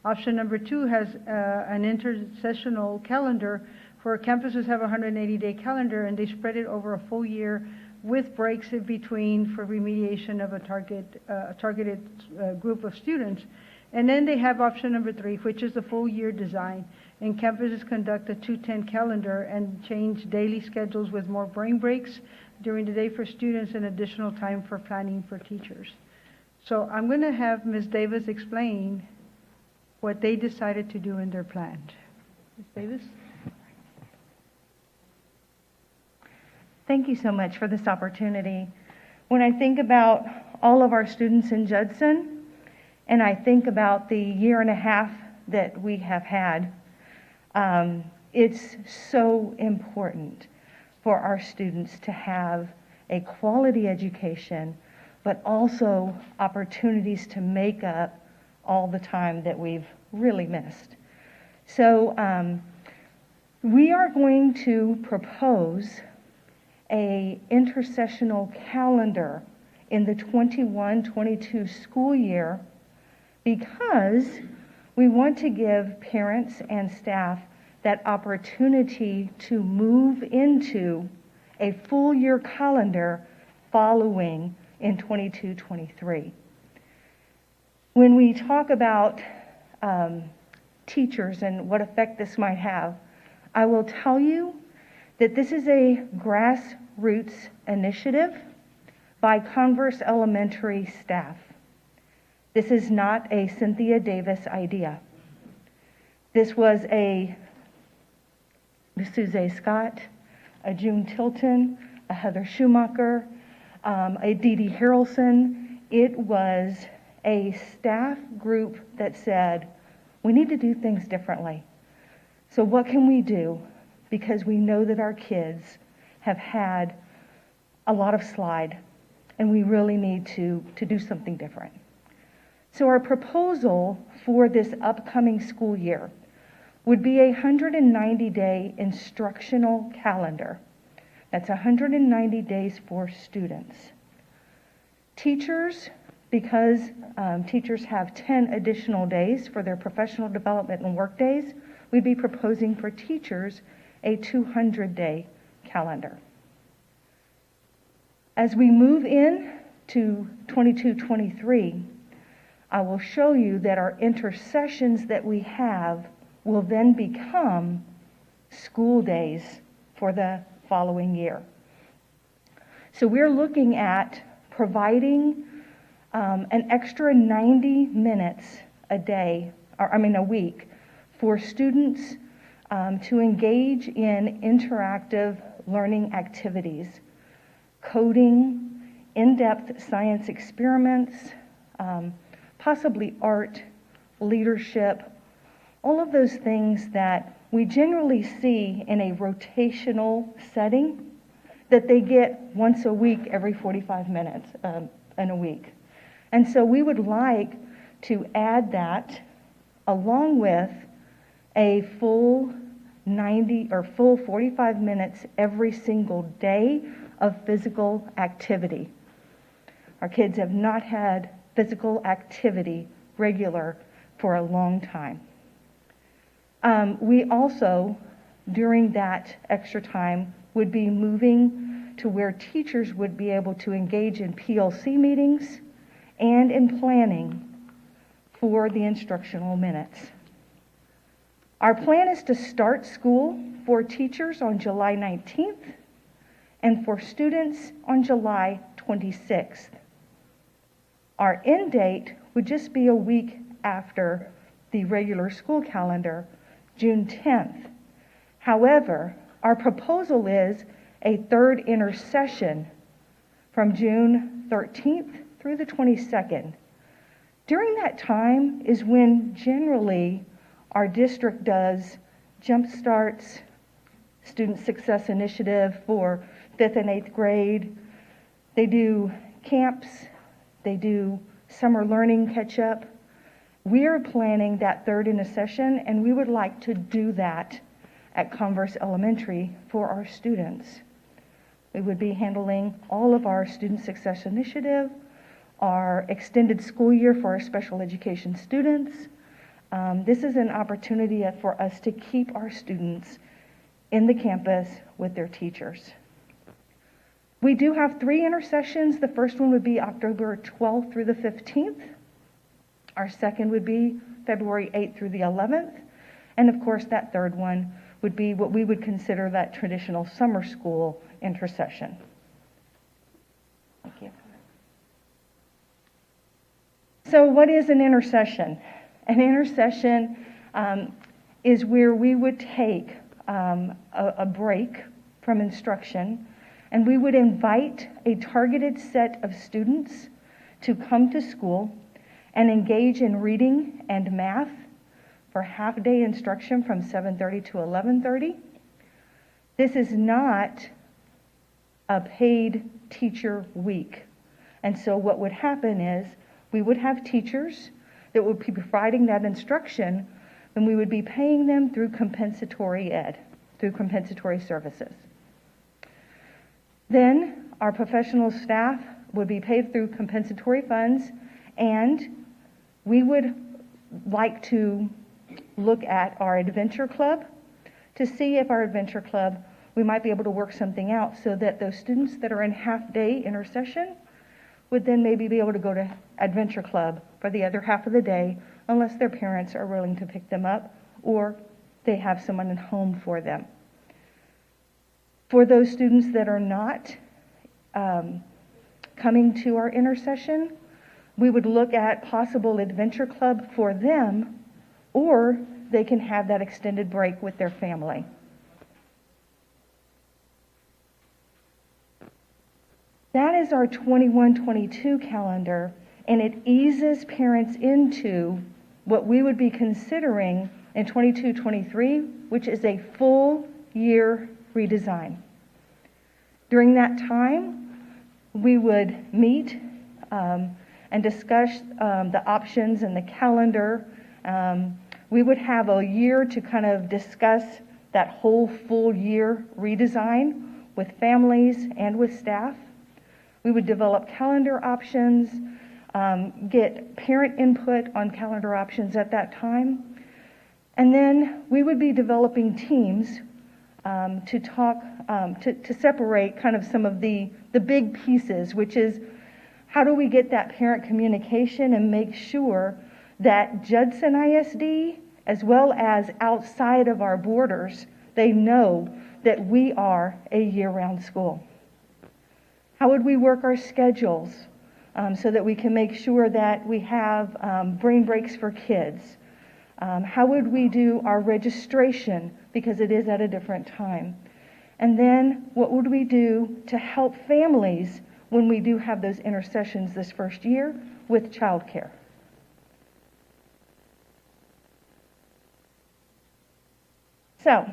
Option number 2 has an intersessional calendar, where campuses have a 180-day calendar, and they spread it over a full year with breaks in between for remediation of a targeted group of students. And then they have option number 3, which is the full year design. And campuses conduct a 210 calendar and change daily schedules with more brain breaks during the day for students and additional time for planning for teachers. So I'm going to have Ms. Davis explain what they decided to do in their plan. Ms. Davis? Thank you so much for this opportunity. When I think about all of our students in Judson, and I think about the year and a half that we have had, it's so important for our students to have a quality education, but also opportunities to make up all the time that we've really missed. So we are going to propose a intersessional calendar in the 21-22 school year because we want to give parents and staff that opportunity to move into a full year calendar following in 22-23. When we talk about teachers and what effect this might have, I will tell you that this is a grassroots initiative by Converse Elementary staff. This is not a Cynthia Davis idea. This was a Suze Scott, a June Tilton, a Heather Schumacher, a Dee Dee Harrelson. It was a staff group that said, we need to do things differently. So what can we do? Because we know that our kids have had a lot of slide, and we really need to do something different. So our proposal for this upcoming school year would be a 190-day instructional calendar. That's 190 days for students. Teachers, because teachers have 10 additional days for their professional development and work days, we'd be proposing for teachers a 200-day calendar. As we move in to 22-23, I will show you that our intercessions that we have will then become school days for the following year. So we're looking at providing an extra 90 minutes a week for students to engage in interactive learning activities, coding, in-depth science experiments, possibly art, leadership, all of those things that we generally see in a rotational setting that they get once a week, every 45 minutes in a week. And so we would like to add that along with a full 90 or full 45 minutes every single day of physical activity. Our kids have not had physical activity regular for a long time. We also, during that extra time, would be moving to where teachers would be able to engage in PLC meetings and in planning for the instructional minutes. Our plan is to start school for teachers on July 19th and for students on July 26th. Our end date would just be a week after the regular school calendar, June 10th. However, our proposal is a third intersession from June 13th through the 22nd. During that time is when generally our district does jump starts, student success initiative for 5th and 8th grade. They do camps, they do summer learning catch up. We are planning that third intersession, and we would like to do that at Converse Elementary for our students. We would be handling all of our student success initiative, our extended school year for our special education students. This is an opportunity for us to keep our students in the campus with their teachers. We do have 3 intersessions. The first one would be October 12th through the 15th. Our second would be February 8th through the 11th. And of course, that third one would be what we would consider that traditional summer school intercession. Thank you. So what is an intercession? An intercession is where we would take a break from instruction, and we would invite a targeted set of students to come to school and engage in reading and math for half-day instruction from 7:30 to 11:30. This is not a paid teacher week. And so what would happen is we would have teachers that would be providing that instruction, and we would be paying them through compensatory ed, through compensatory services. Then our professional staff would be paid through compensatory funds, and we would like to look at our adventure club to see if our adventure club, we might be able to work something out so that those students that are in half-day intercession would then maybe be able to go to adventure club for the other half of the day, unless their parents are willing to pick them up or they have someone at home for them. For those students that are not coming to our intercession, we would look at possible adventure club for them, or they can have that extended break with their family. That is our 21-22 calendar, and it eases parents into what we would be considering in 22-23, which is a full year redesign. During that time, we would meet and discuss the options and the calendar. We would have a year to kind of discuss that whole full year redesign with families and with staff. We would develop calendar options, get parent input on calendar options at that time. And then we would be developing teams to talk, to separate kind of some of the big pieces, which is how do we get that parent communication and make sure that Judson ISD, as well as outside of our borders, they know that we are a year-round school. How would we work our schedules so that we can make sure that we have brain breaks for kids? How would we do our registration, because it is at a different time? And then what would we do to help families when we do have those intercessions this first year with childcare? So,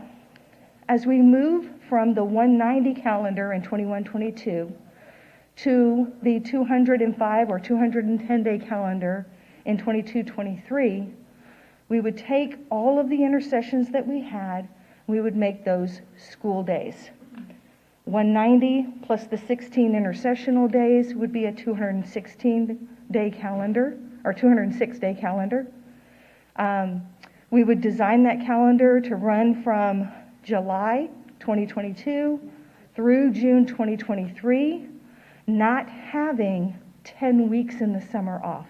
as we move from the 190 calendar in 21-22 to the 205 or 210-day calendar in 22-23, we would take all of the intercessions that we had, we would make those school days. 190 plus the 16 intercessional days would be a 216-day calendar, or 206-day calendar. We would design that calendar to run from July 2022 through June 2023, not having 10 weeks in the summer off.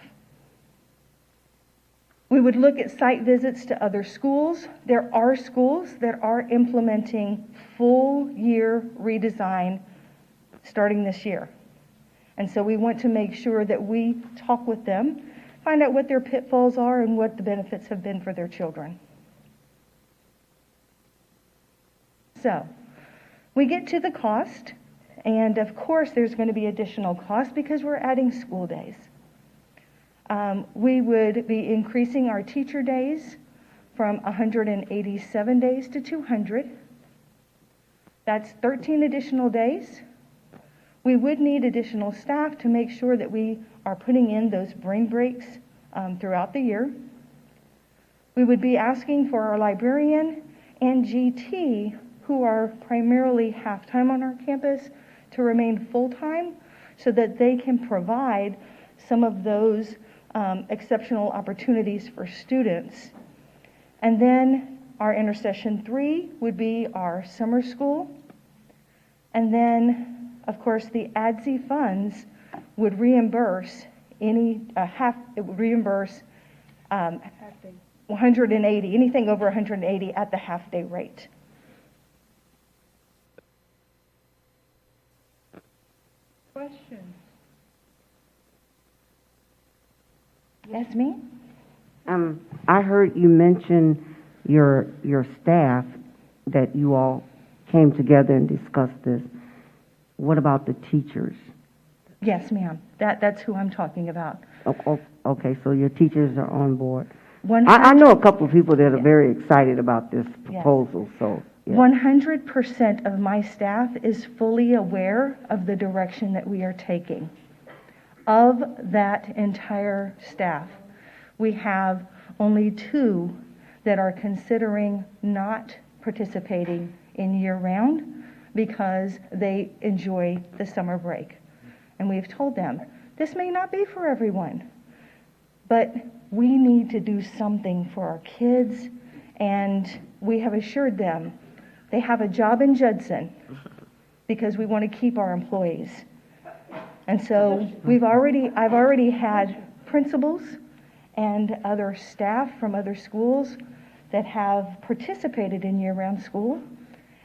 We would look at site visits to other schools. There are schools that are implementing full year redesign starting this year. And so we want to make sure that we talk with them, find out what their pitfalls are and what the benefits have been for their children. So, we get to the cost, and of course there's going to be additional cost because we're adding school days. We would be increasing our teacher days from 187 days to 200. That's 13 additional days. We would need additional staff to make sure that we are putting in those brain breaks throughout the year. We would be asking for our librarian and GT, who are primarily half-time on our campus, to remain full-time so that they can provide some of those exceptional opportunities for students. And then our intercession 3 would be our summer school. And then, of course, the ADSE funds would reimburse it would reimburse 180, anything over 180 at the half-day rate. Question. Yes, ma'am? I heard you mention your staff, that you all came together and discussed this. What about the teachers? Yes, ma'am. That's who I'm talking about. Okay, so your teachers are on board. 100 I know a couple of people that are very excited about this proposal, so. Yeah. 100% of my staff is fully aware of the direction that we are taking. Of that entire staff, we have only 2 that are considering not participating in year-round because they enjoy the summer break. And we've told them, this may not be for everyone, but we need to do something for our kids, and we have assured them they have a job in Judson because we want to keep our employees. And so I've already had principals and other staff from other schools that have participated in year-round school,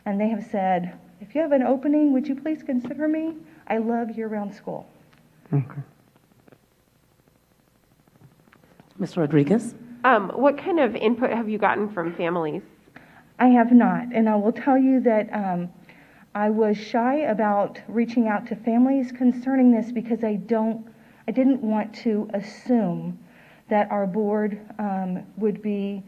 and they have said, if you have an opening, would you please consider me? I love year-round school. Okay. Ms. Rodriguez? What kind of input have you gotten from families? I have not, and I will tell you that I was shy about reaching out to families concerning this because I didn't want to assume that our board would be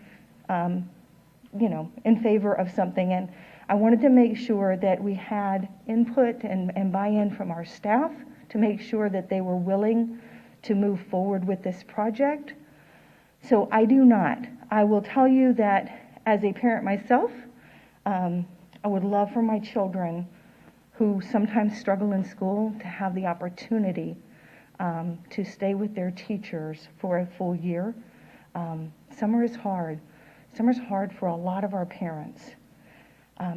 in favor of something. And I wanted to make sure that we had input and buy-in from our staff to make sure that they were willing to move forward with this project. So I do not. I will tell you that as a parent myself, I would love for my children who sometimes struggle in school to have the opportunity to stay with their teachers for a full year. Summer is hard. Summer's hard for a lot of our parents.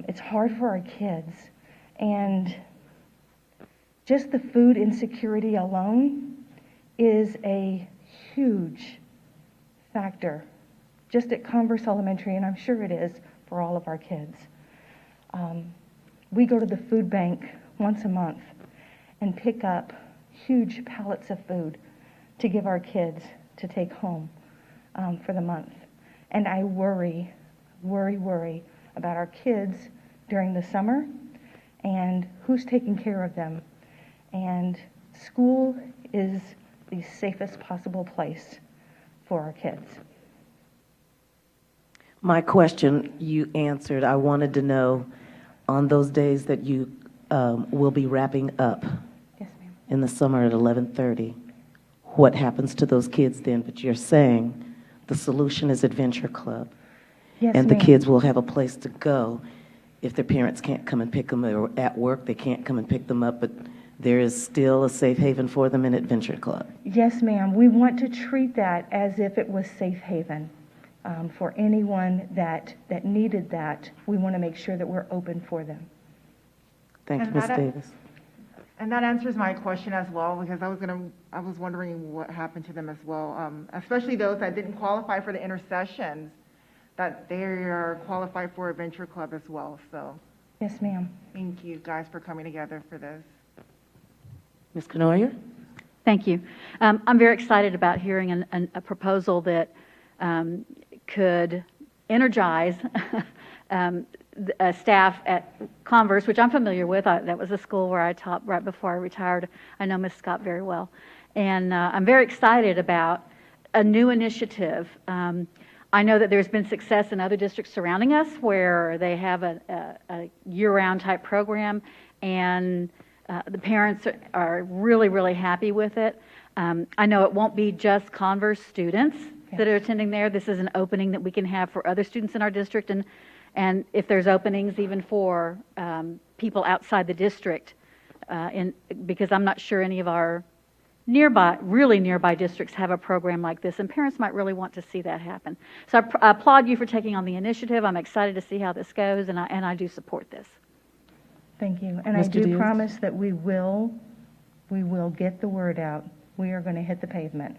It's hard for our kids. And just the food insecurity alone is a huge factor, just at Converse Elementary, and I'm sure it is for all of our kids. We go to the food bank once a month and pick up huge pallets of food to give our kids to take home for the month. And I worry about our kids during the summer and who's taking care of them. And school is the safest possible place for our kids. My question you answered. I wanted to know, on those days that you will be wrapping up in the summer at 11:30, what happens to those kids then? But you're saying the solution is Adventure Club. Yes, and the ma'am. kids will have a place to go. If their parents can't come and pick them, or at work they can't come and pick them up, but there is still a safe haven for them in Adventure Club. Yes, ma'am. We want to treat that as if it was safe haven. For anyone that needed that, we want to make sure that we're open for them. Thank you, And Ms. that- Davis. And that answers my question as well, because I was wondering what happened to them as well, especially those that didn't qualify for the intercessions, that they are qualified for Adventure Club as well. So Yes, ma'am. thank you guys for coming together for this. Ms. Canoyer? Thank you. I'm very excited about hearing a proposal that could energize staff at Converse, which I'm familiar with. That was a school where I taught right before I retired. I know Ms. Scott very well. And I'm very excited about a new initiative. I know that there's been success in other districts surrounding us where they have a year-round type program, and the parents are really, really happy with it. I know it won't be just Converse students that are attending there. This is an opening that we can have for other students in our district, and if there's openings even for people outside the district, because I'm not sure any of our really nearby districts have a program like this, and parents might really want to see that happen. So I applaud you for taking on the initiative. I'm excited to see how this goes, and I do support this. Thank you. And Mr. I do Diaz? promise that we will get the word out. We are going to hit the pavement.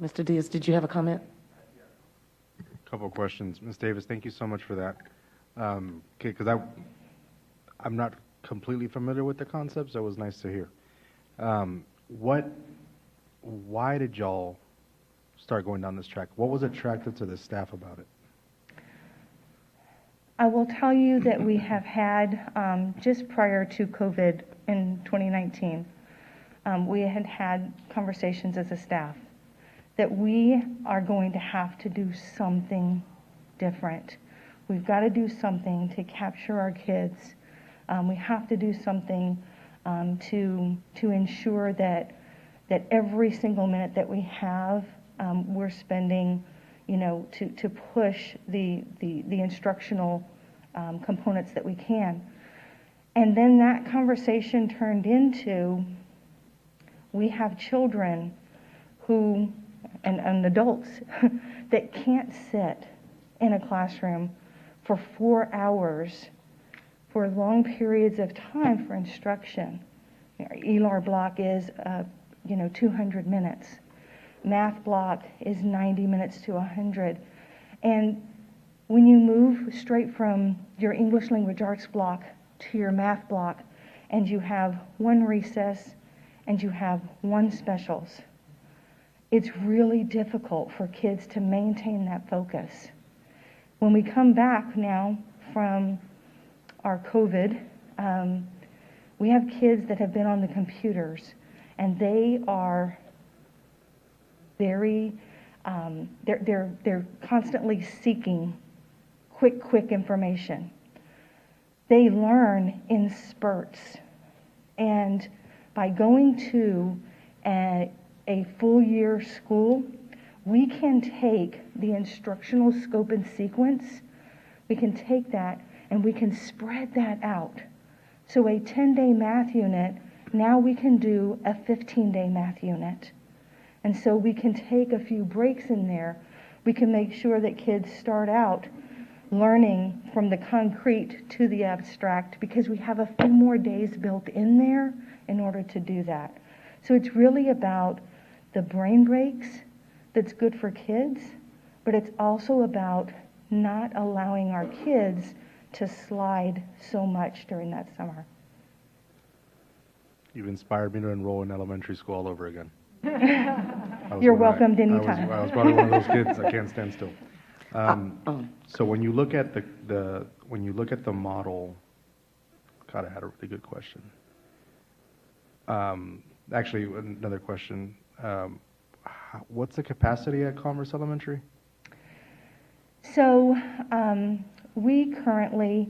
Mr. Diaz, did you have a comment? Couple of questions. Ms. Davis, thank you so much for that. Okay, because I'm not completely familiar with the concept, so it was nice to hear. Why did y'all start going down this track? What was attractive to the staff about it? I will tell you that we have had, just prior to COVID in 2019, we had conversations as a staff that we are going to have to do something different. We've got to do something to capture our kids. We have to do something to ensure that every single minute that we have, we're spending, to push the instructional components that we can. And then that conversation turned into, we have children who, and adults, that can't sit in a classroom for 4 hours for long periods of time for instruction. ELAR block is, 200 minutes. Math block is 90 minutes to 100. And when you move straight from your English language arts block to your math block, and you have one recess and you have one specials, it's really difficult for kids to maintain that focus. When we come back now from our COVID, we have kids that have been on the computers, and they are very they're constantly seeking quick information. They learn in spurts. And by going to a full year school, we can take the instructional scope and sequence, we can take that and we can spread that out. So a 10-day math unit, now we can do a 15-day math unit. And so we can take a few breaks in there. We can make sure that kids start out learning from the concrete to the abstract because we have a few more days built in there in order to do that. So it's really about the brain breaks that's good for kids, but it's also about not allowing our kids to slide so much during that summer. You've inspired me to enroll in elementary school all over again. You're welcomed anytime. I was probably one of those kids. I can't stand still. So when you look at the model, God, I had a really good question. Actually, another question. What's the capacity at Commerce Elementary? So we currently,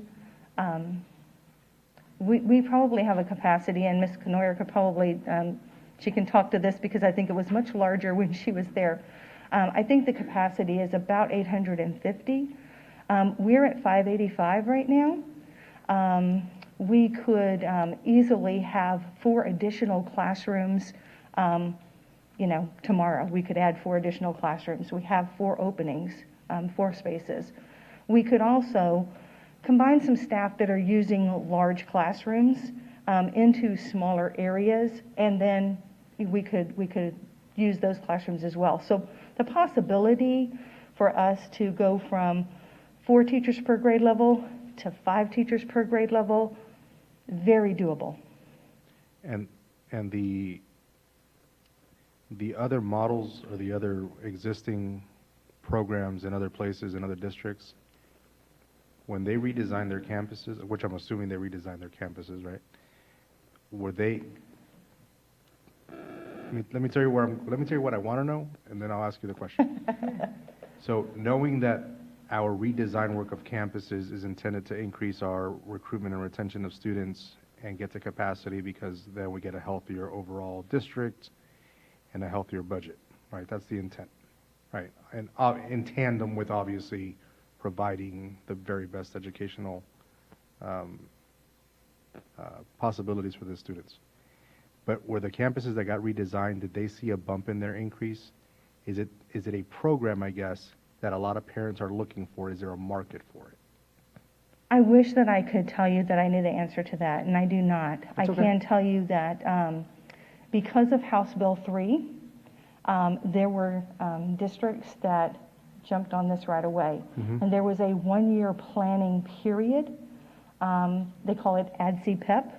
we probably have a capacity, and Ms. Knoyer could probably, she can talk to this because I think it was much larger when she was there. I think the capacity is about 850. We're at 585 right now. We could easily have 4 additional classrooms, tomorrow. We could add 4 additional classrooms. We have 4 openings, 4 spaces. We could also combine some staff that are using large classrooms into smaller areas, and then we could use those classrooms as well. So the possibility for us to go from 4 teachers per grade level to 5 teachers per grade level, very doable. And the other models or the other existing programs in other places, in other districts, when they redesigned their campuses, which I'm assuming they redesigned their campuses, right? Were they? Let me tell you what I want to know, and then I'll ask you the question. So, knowing that our redesign work of campuses is intended to increase our recruitment and retention of students and get to capacity, because then we get a healthier overall district and a healthier budget, right? That's the intent, right? And in tandem with obviously providing the very best educational possibilities for the students. But were the campuses that got redesigned, did they see a bump in their increase? Is it a program, I guess, that a lot of parents are looking for? Is there a market for it? I wish that I could tell you that I knew the answer to that, and I do not. That's okay. I can tell you that because of House Bill 3, there were districts that jumped on this right away. Mhm. And there was a 1-year planning period. They call it ADCPEP.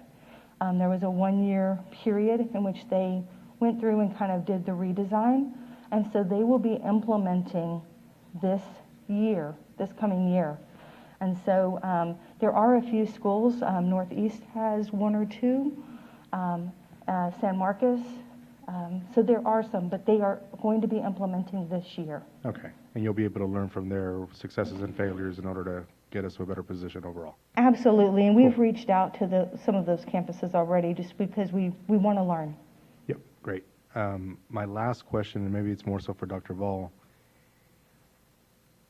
There was a 1-year period in which they went through and kind of did the redesign. And so they will be implementing this coming year. And so there are a few schools. Northeast has 1 or 2, San Marcos. So there are some, but they are going to be implementing this year. Okay, and you'll be able to learn from their successes and failures in order to get us to a better position overall. Absolutely, and we've reached out to some of those campuses already just because we want to learn. Yep, great. My last question, and maybe it's more so for Dr. Vall,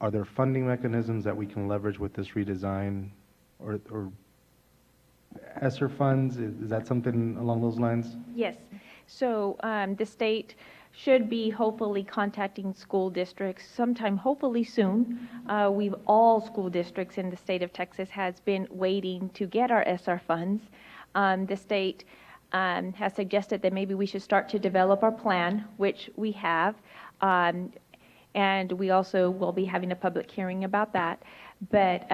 are there funding mechanisms that we can leverage with this redesign, or ESSER funds? Is that something along those lines? Yes. So the state should be hopefully contacting school districts sometime, hopefully soon. All school districts in the state of Texas has been waiting to get our ESSER funds. The state has suggested that maybe we should start to develop our plan, which we have. And we also will be having a public hearing about that. But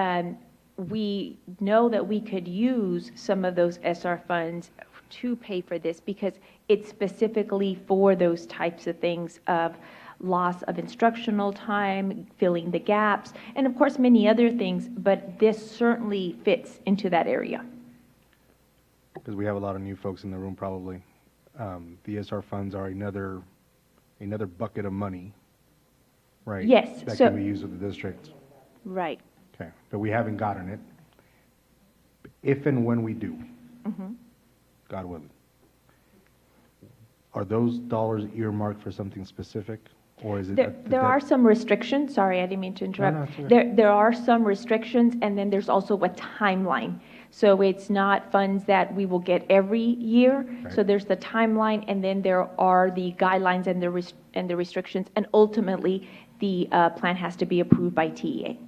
we know that we could use some of those ESSER funds to pay for this because it's specifically for those types of things of loss of instructional time, filling the gaps, and of course many other things, but this certainly fits into that area. Because we have a lot of new folks in the room probably. The ESSER funds are another bucket of money right? Yes, That so- can be used with the district. Right. Okay, but we haven't gotten it. If and when we do, Mhm. God willing, are those dollars earmarked for something specific? Or is it? There are some restrictions, sorry, I didn't mean to interrupt. No, it's okay. There are some restrictions, and then there's also a timeline. So it's not funds that we will get every year. So Right. there's the timeline, and then there are the guidelines and the restrictions, and ultimately, the plan has to be approved by TEA.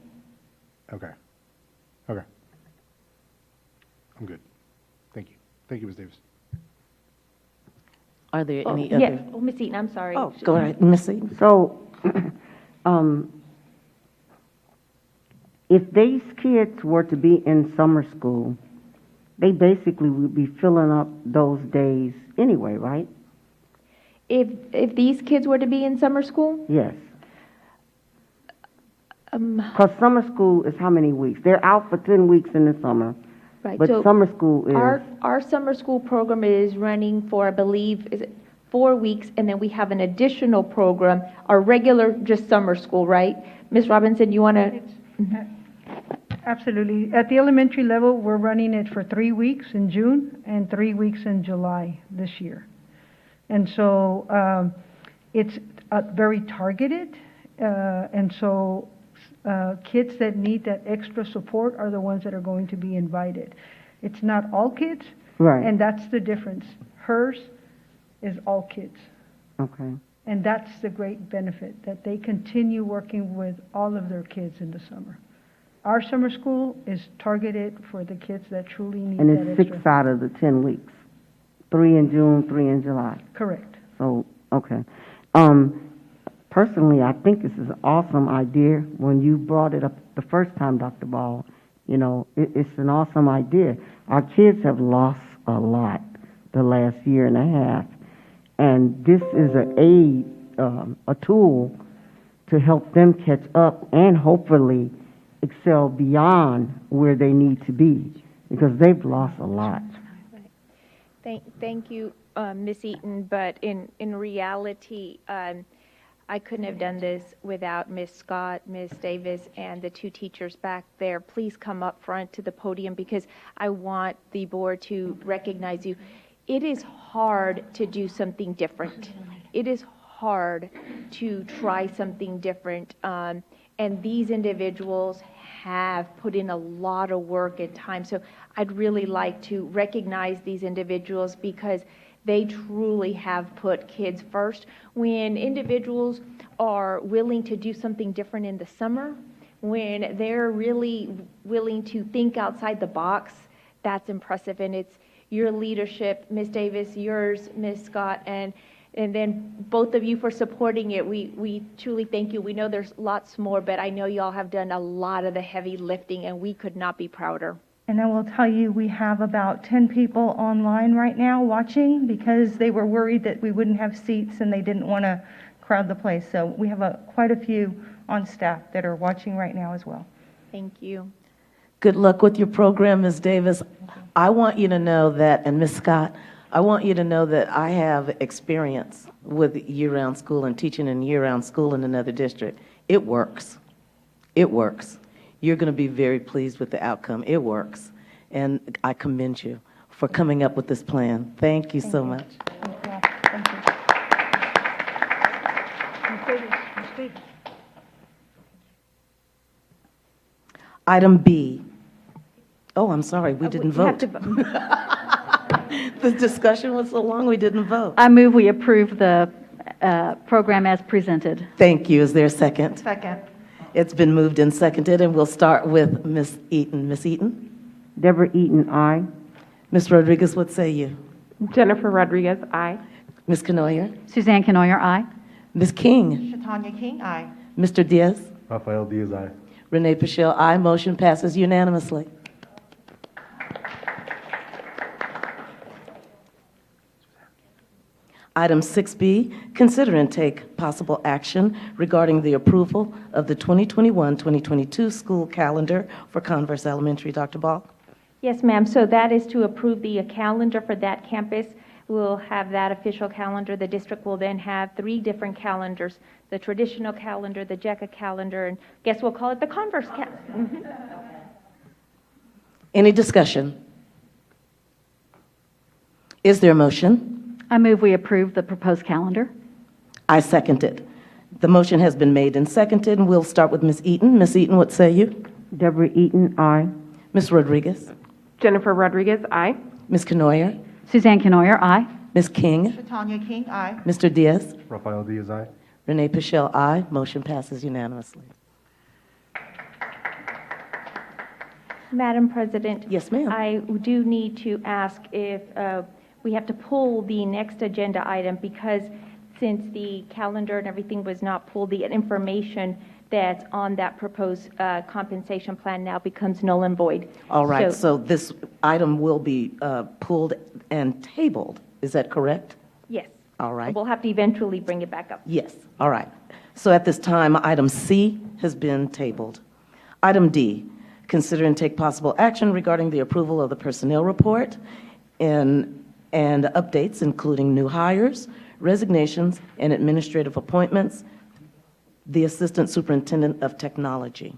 Okay. Okay. I'm good. Thank you. Thank you, Ms. Davis. Are there Oh, any yeah. other? Oh, Ms. Eaton, I'm sorry. Oh, go ahead, Ms. Eaton. So, if these kids were to be in summer school, they basically would be filling up those days anyway, right? If these kids were to be in summer school, Yes. Because summer school is how many weeks? They're out for 10 weeks in the summer. right, But so summer school is, our summer school program is running for, I believe, is it 4 weeks, and then we have an additional program, our regular just summer school, right? Ms. Robinson, you want to? Absolutely. At the elementary level, we're running it for 3 weeks in June and 3 weeks in July this year. And so it's very targeted, and so kids that need that extra support are the ones that are going to be invited. It's not all kids, Right. and that's the difference. Hers is all kids. okay. And that's the great benefit, that they continue working with all of their kids in the summer. Our summer school is targeted for the kids that truly need And that it's extra. 6 out of the 10 weeks. 3 in June, 3 in July. Correct. So, okay. Personally, I think this is an awesome idea. When you brought it up the first time, Dr. Ball, you know, it's an awesome idea. Our kids have lost a lot the last year and a half. And this is a tool to help them catch up and hopefully excel beyond where they need to be, because they've lost a lot. Thank you, Ms. Eaton, but in reality, I couldn't have done this without Ms. Scott, Ms. Davis, and the 2 teachers back there. Please come up front to the podium, because I want the board to recognize you. It is hard to do something different. It is hard to try something different, and these individuals have put in a lot of work and time. So I'd really like to recognize these individuals, because they truly have put kids first. When individuals are willing to do something different in the summer, when they're really willing to think outside the box, that's impressive. And it's your leadership, Ms. Davis, yours, Ms. Scott, and then both of you for supporting it. We truly thank you. We know there's lots more, but I know y'all have done a lot of the heavy lifting, and we could not be prouder. And I will tell you, we have about 10 people online right now watching, because they were worried that we wouldn't have seats and they didn't want to crowd the place. So we have quite a few on staff that are watching right now as well. Thank you. Good luck with your program, Ms. Davis. I want you to know that, and Ms. Scott, I want you to know that I have experience with year-round school and teaching in year-round school in another district. It works. It works. You're going to be very pleased with the outcome. It works. And I commend you for coming up with this plan. Thank you so much. Item B. Oh, I'm sorry, we didn't We have vote. to vote. The discussion was so long, we didn't vote. I move we approve the program as presented. Thank you. Is there a second? Second. It's been moved and seconded, and we'll start with Ms. Eaton. Ms. Eaton? Deborah Eaton, aye. Ms. Rodriguez, what say you? Jennifer Rodriguez, aye. Ms. Canoyer? Suzanne Canoyer, aye. Ms. King? Shatanya King, aye. Mr. Diaz? Rafael Diaz, aye. Renee Pichelle, aye. Motion passes unanimously. Item 6B, consider and take possible action regarding the approval of the 2021-2022 school calendar for Converse Elementary. Dr. Ball? Yes, ma'am. So that is to approve the calendar for that campus. We'll have that official calendar. The district will then have 3 different calendars, the traditional calendar, the JECA calendar, and guess we'll call it the Converse calendar. Any discussion? Is there a motion? I move we approve the proposed calendar. I second it. The motion has been made and seconded, and we'll start with Ms. Eaton. Ms. Eaton, what say you? Deborah Eaton, aye. Ms. Rodriguez? Jennifer Rodriguez, aye. Ms. Canoyer? Suzanne Canoyer, aye. Ms. King? Tanya King, aye. Mr. Diaz? Rafael Diaz, aye. Renee Pichelle, aye. Motion passes unanimously. Madam President? Yes, ma'am. I do need to ask if we have to pull the next agenda item because since the calendar and everything was not pulled, the information that's on that proposed compensation plan now becomes null and void. All right, so this item will be pulled and tabled. Is that correct? Yes. All right. We'll have to eventually bring it back up. Yes, all right. So at this time, item C has been tabled. Item D, consider and take possible action regarding the approval of the personnel report and updates, including new hires, resignations, and administrative appointments, the Assistant Superintendent of Technology.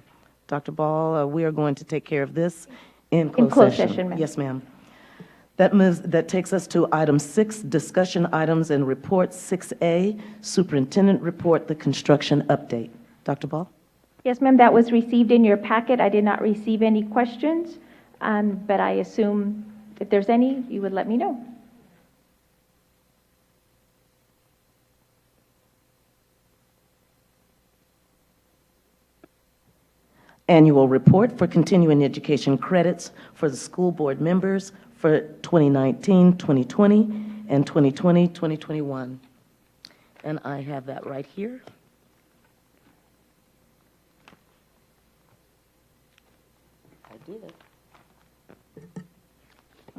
Dr. Ball, we are going to take care of this in closed session. ma'am. Yes, ma'am. That takes us to item 6, discussion items and reports. 6A, Superintendent Report, the construction update. Dr. Ball? Yes, ma'am, that was received in your packet. I did not receive any questions, but I assume if there's any, you would let me know. Annual report for continuing education credits for the school board members for 2019, 2020, and 2020, 2021. And I have that right here. I did.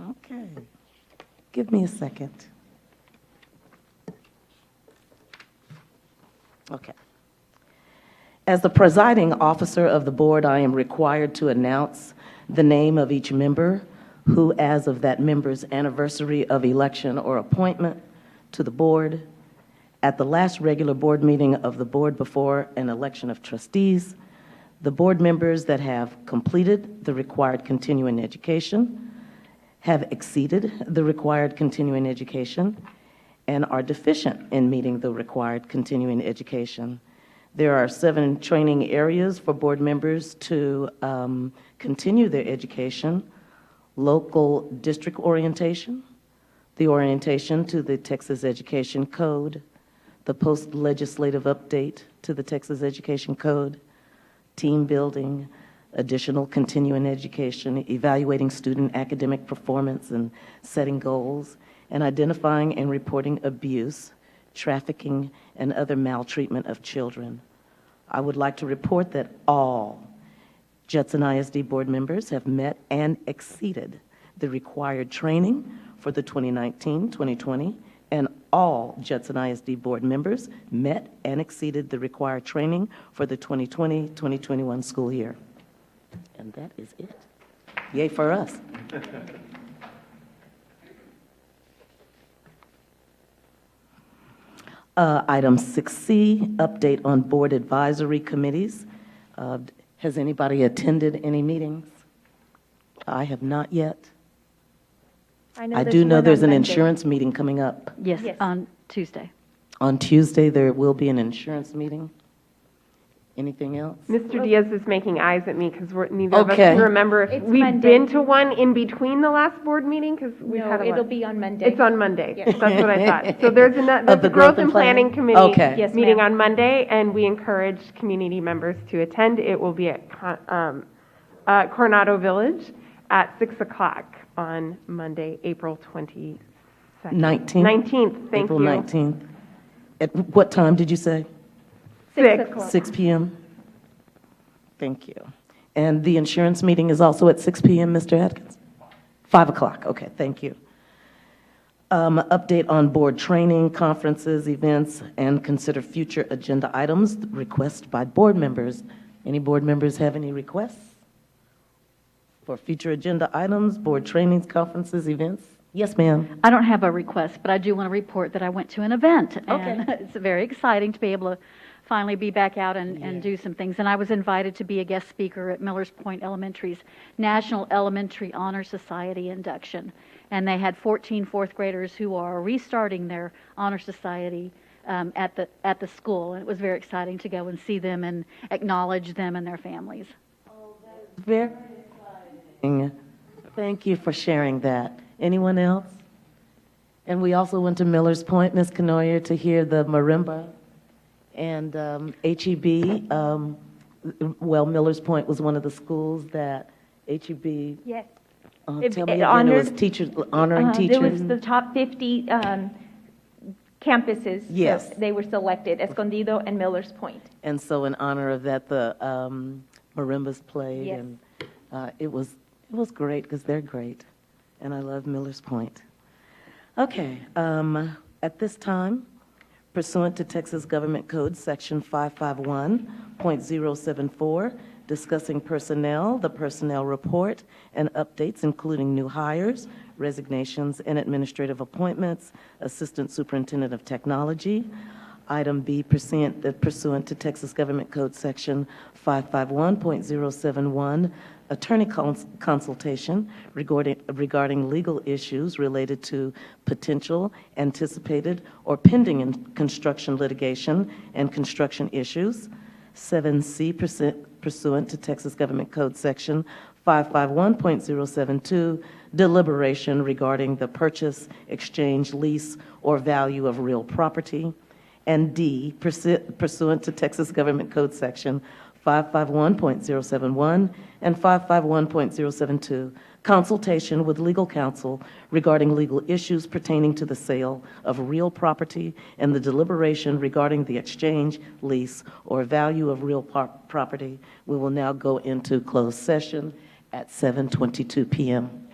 Okay. Give me a second. Okay. As the presiding officer of the board, I am required to announce the name of each member who, as of that member's anniversary of election or appointment to the board, at the last regular board meeting of the board before an election of trustees, the board members that have completed the required continuing education, have exceeded the required continuing education, and are deficient in meeting the required continuing education. There are 7 training areas for board members to continue their education: local district orientation, the orientation to the Texas Education Code, the post-legislative update to the Texas Education Code, team building, additional continuing education, evaluating student academic performance and setting goals, and identifying and reporting abuse, trafficking, and other maltreatment of children. I would like to report that all Judson ISD board members have met and exceeded the required training for the 2019, 2020, and all Judson ISD board members met and exceeded the required training for the 2020, 2021 school year. And that is it. Yay for us. Item 6C, update on board advisory committees. Has anybody attended any meetings? I have not yet. I do know there's an insurance meeting coming up. Yes, on Tuesday. On Tuesday, there will be an insurance meeting. Anything else? Mr. Diaz is making eyes at me because neither of us Okay. can remember if It's we've Monday. been to one in between the last board meeting because we've No, had a lot. it'll be on Monday. It's on Monday. Yes. That's what I thought. So there's Of the a Growth and Planning Committee Okay. Yes, meeting ma'am. on Monday, and we encourage community members to attend. It will be at Coronado Village at 6 o'clock on Monday, April 22nd. 19th? 19th, thank April you. 19th. At what time did you say? 6. 6 p.m.? Thank you. And the insurance meeting is also at 6 p.m., Mr. Atkins? 5 o'clock, okay, thank you. Update on board training, conferences, events, and consider future agenda items, requests by board members. Any board members have any requests for future agenda items, board trainings, conferences, events? Yes, ma'am. I don't have a request, but I do want to report that I went to an event. And Okay. it's very exciting to be able to finally be back out and do some things. And I was invited to be a guest speaker at Millers Point Elementary's National Elementary Honor Society induction. And they had 14 fourth graders who are restarting their honor society at the school. And it was very exciting to go and see them and acknowledge them and their families. Very exciting. Thank you for sharing that. Anyone else? And we also went to Millers Point, Ms. Canoyer, to hear the marimba and HEB. Well, Millers Point was one of the schools that HEB. Yes. Tell It me again, it honored- was teachers, honoring teachers. There was the top 50 campuses. Yes. So they were selected, Escondido and Millers Point. And so in honor of that, the marimbas played. Yes. And it was great because they're great. And I love Millers Point. Okay, at this time, pursuant to Texas Government Code Section 551.074, discussing personnel, the personnel report, and updates including new hires, resignations, and administrative appointments, Assistant Superintendent of Technology. Item B, pursuant to Texas Government Code Section 551.071, attorney consultation regarding legal issues related to potential, anticipated, or pending construction litigation and construction issues. 7C, pursuant to Texas Government Code Section 551.072, deliberation regarding the purchase, exchange, lease, or value of real property. And D, pursuant to Texas Government Code Section 551.071 and 551.072, consultation with legal counsel regarding legal issues pertaining to the sale of real property and the deliberation regarding the exchange, lease, or value of real property. We will now go into closed session at 7:22 p.m.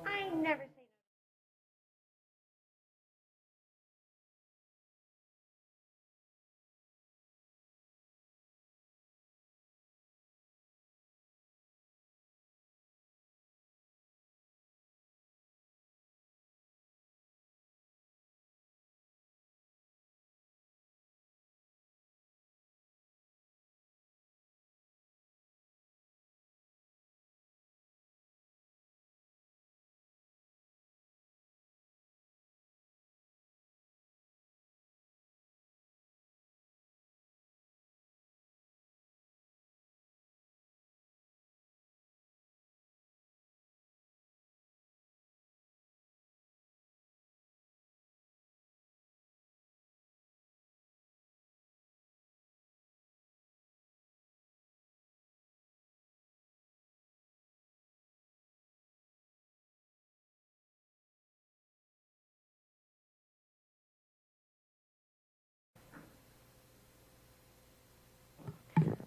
I never say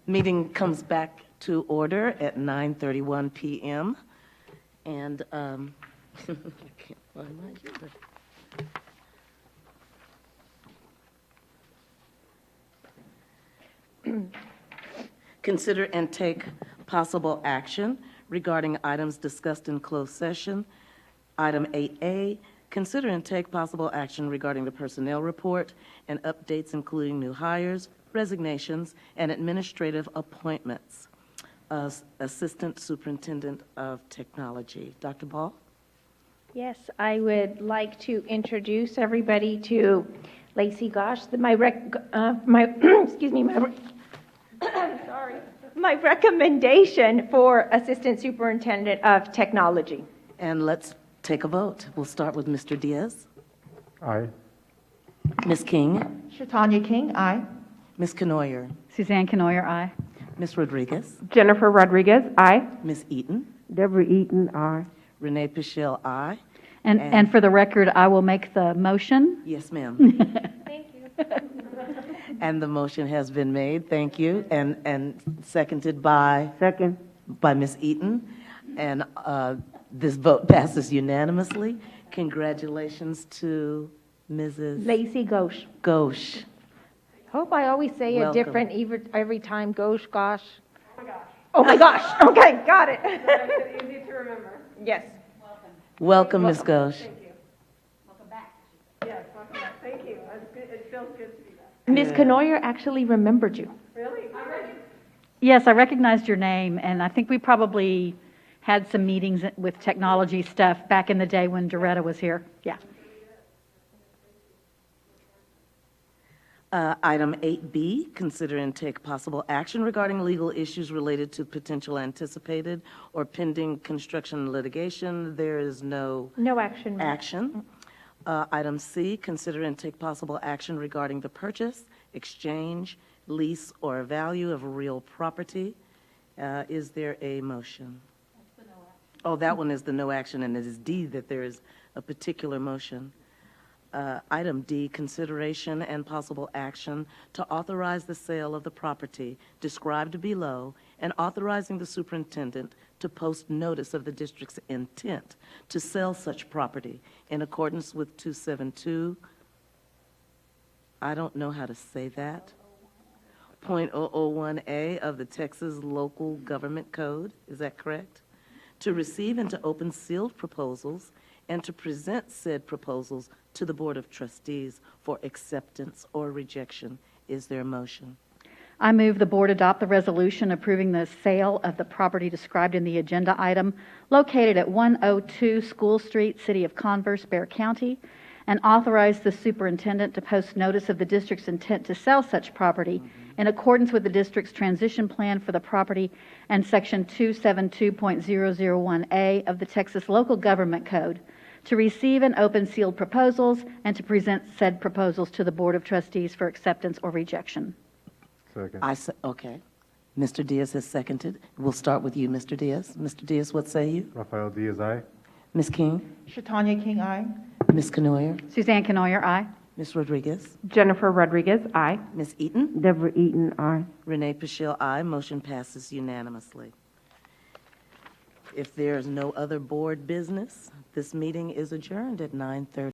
Meeting comes back to order at 9:31 p.m. And I can't find my agenda. Consider and take possible action regarding items discussed in closed session. Item 8A, consider and take possible action regarding the personnel report and updates including new hires, resignations, and administrative appointments. Assistant Superintendent of Technology. Dr. Ball? Yes, I would like to introduce everybody to Lacey Gosh, excuse me, sorry, my recommendation for Assistant Superintendent of Technology. And let's take a vote. We'll start with Mr. Diaz. Aye. Ms. King? Shatanya King, aye. Ms. Canoyer? Suzanne Canoyer, aye. Ms. Rodriguez? Jennifer Rodriguez, aye. Ms. Eaton? Deborah Eaton, aye. Renee Pichelle, aye. And for the record, I will make the motion. Yes, ma'am. Thank you. And the motion has been made, thank you, and seconded by? Second. By Ms. Eaton. And this vote passes unanimously. Congratulations to Mrs. Lacey Gosh. Gosh. Hope I always say Welcome. it different every time. Gosh, gosh. Oh my gosh. Okay, got it. Easy to remember. Yes. Welcome, Ms. Gosh. Thank you. Welcome back. Yes, welcome back. Thank you. It feels good to be back. Ms. Canoyer actually remembered you. Really? Yes, I recognized your name, and I think we probably had some meetings with technology stuff back in the day when Doretta was here. Yeah. Item 8B, consider and take possible action regarding legal issues related to potential anticipated or pending construction litigation. There is no action. action. Item C, consider and take possible action regarding the purchase, exchange, lease, or value of real property. Is there a motion? Oh, that one is the no action, and it is D that there is a particular motion. Item D, consideration and possible action to authorize the sale of the property described below and authorizing the superintendent to post notice of the district's intent to sell such property in accordance with 272, I don't know how to say that, .001A of the Texas Local Government Code, is that correct? To receive and to open sealed proposals and to present said proposals to the Board of Trustees for acceptance or rejection. Is there a motion? I move the board adopt the resolution approving the sale of the property described in the agenda item located at 102 School Street, City of Converse, Bexar County, and authorize the superintendent to post notice of the district's intent to sell such property in accordance with the district's transition plan for the property and Section 272.001A of the Texas Local Government Code, to receive and open sealed proposals and to present said proposals to the Board of Trustees for acceptance or rejection. Second. Okay. Mr. Diaz has seconded. We'll start with you, Mr. Diaz. Mr. Diaz, what say you? Rafael Diaz, aye. Ms. King, Shatanya King, aye. Ms. Canoyer, Suzanne Canoyer, aye. Ms. Rodriguez, Jennifer Rodriguez, aye. Ms. Eaton, Deborah Eaton, aye. Renee Paschal, aye. Motion passes unanimously. If there is no other board business, this meeting is adjourned at 9:30.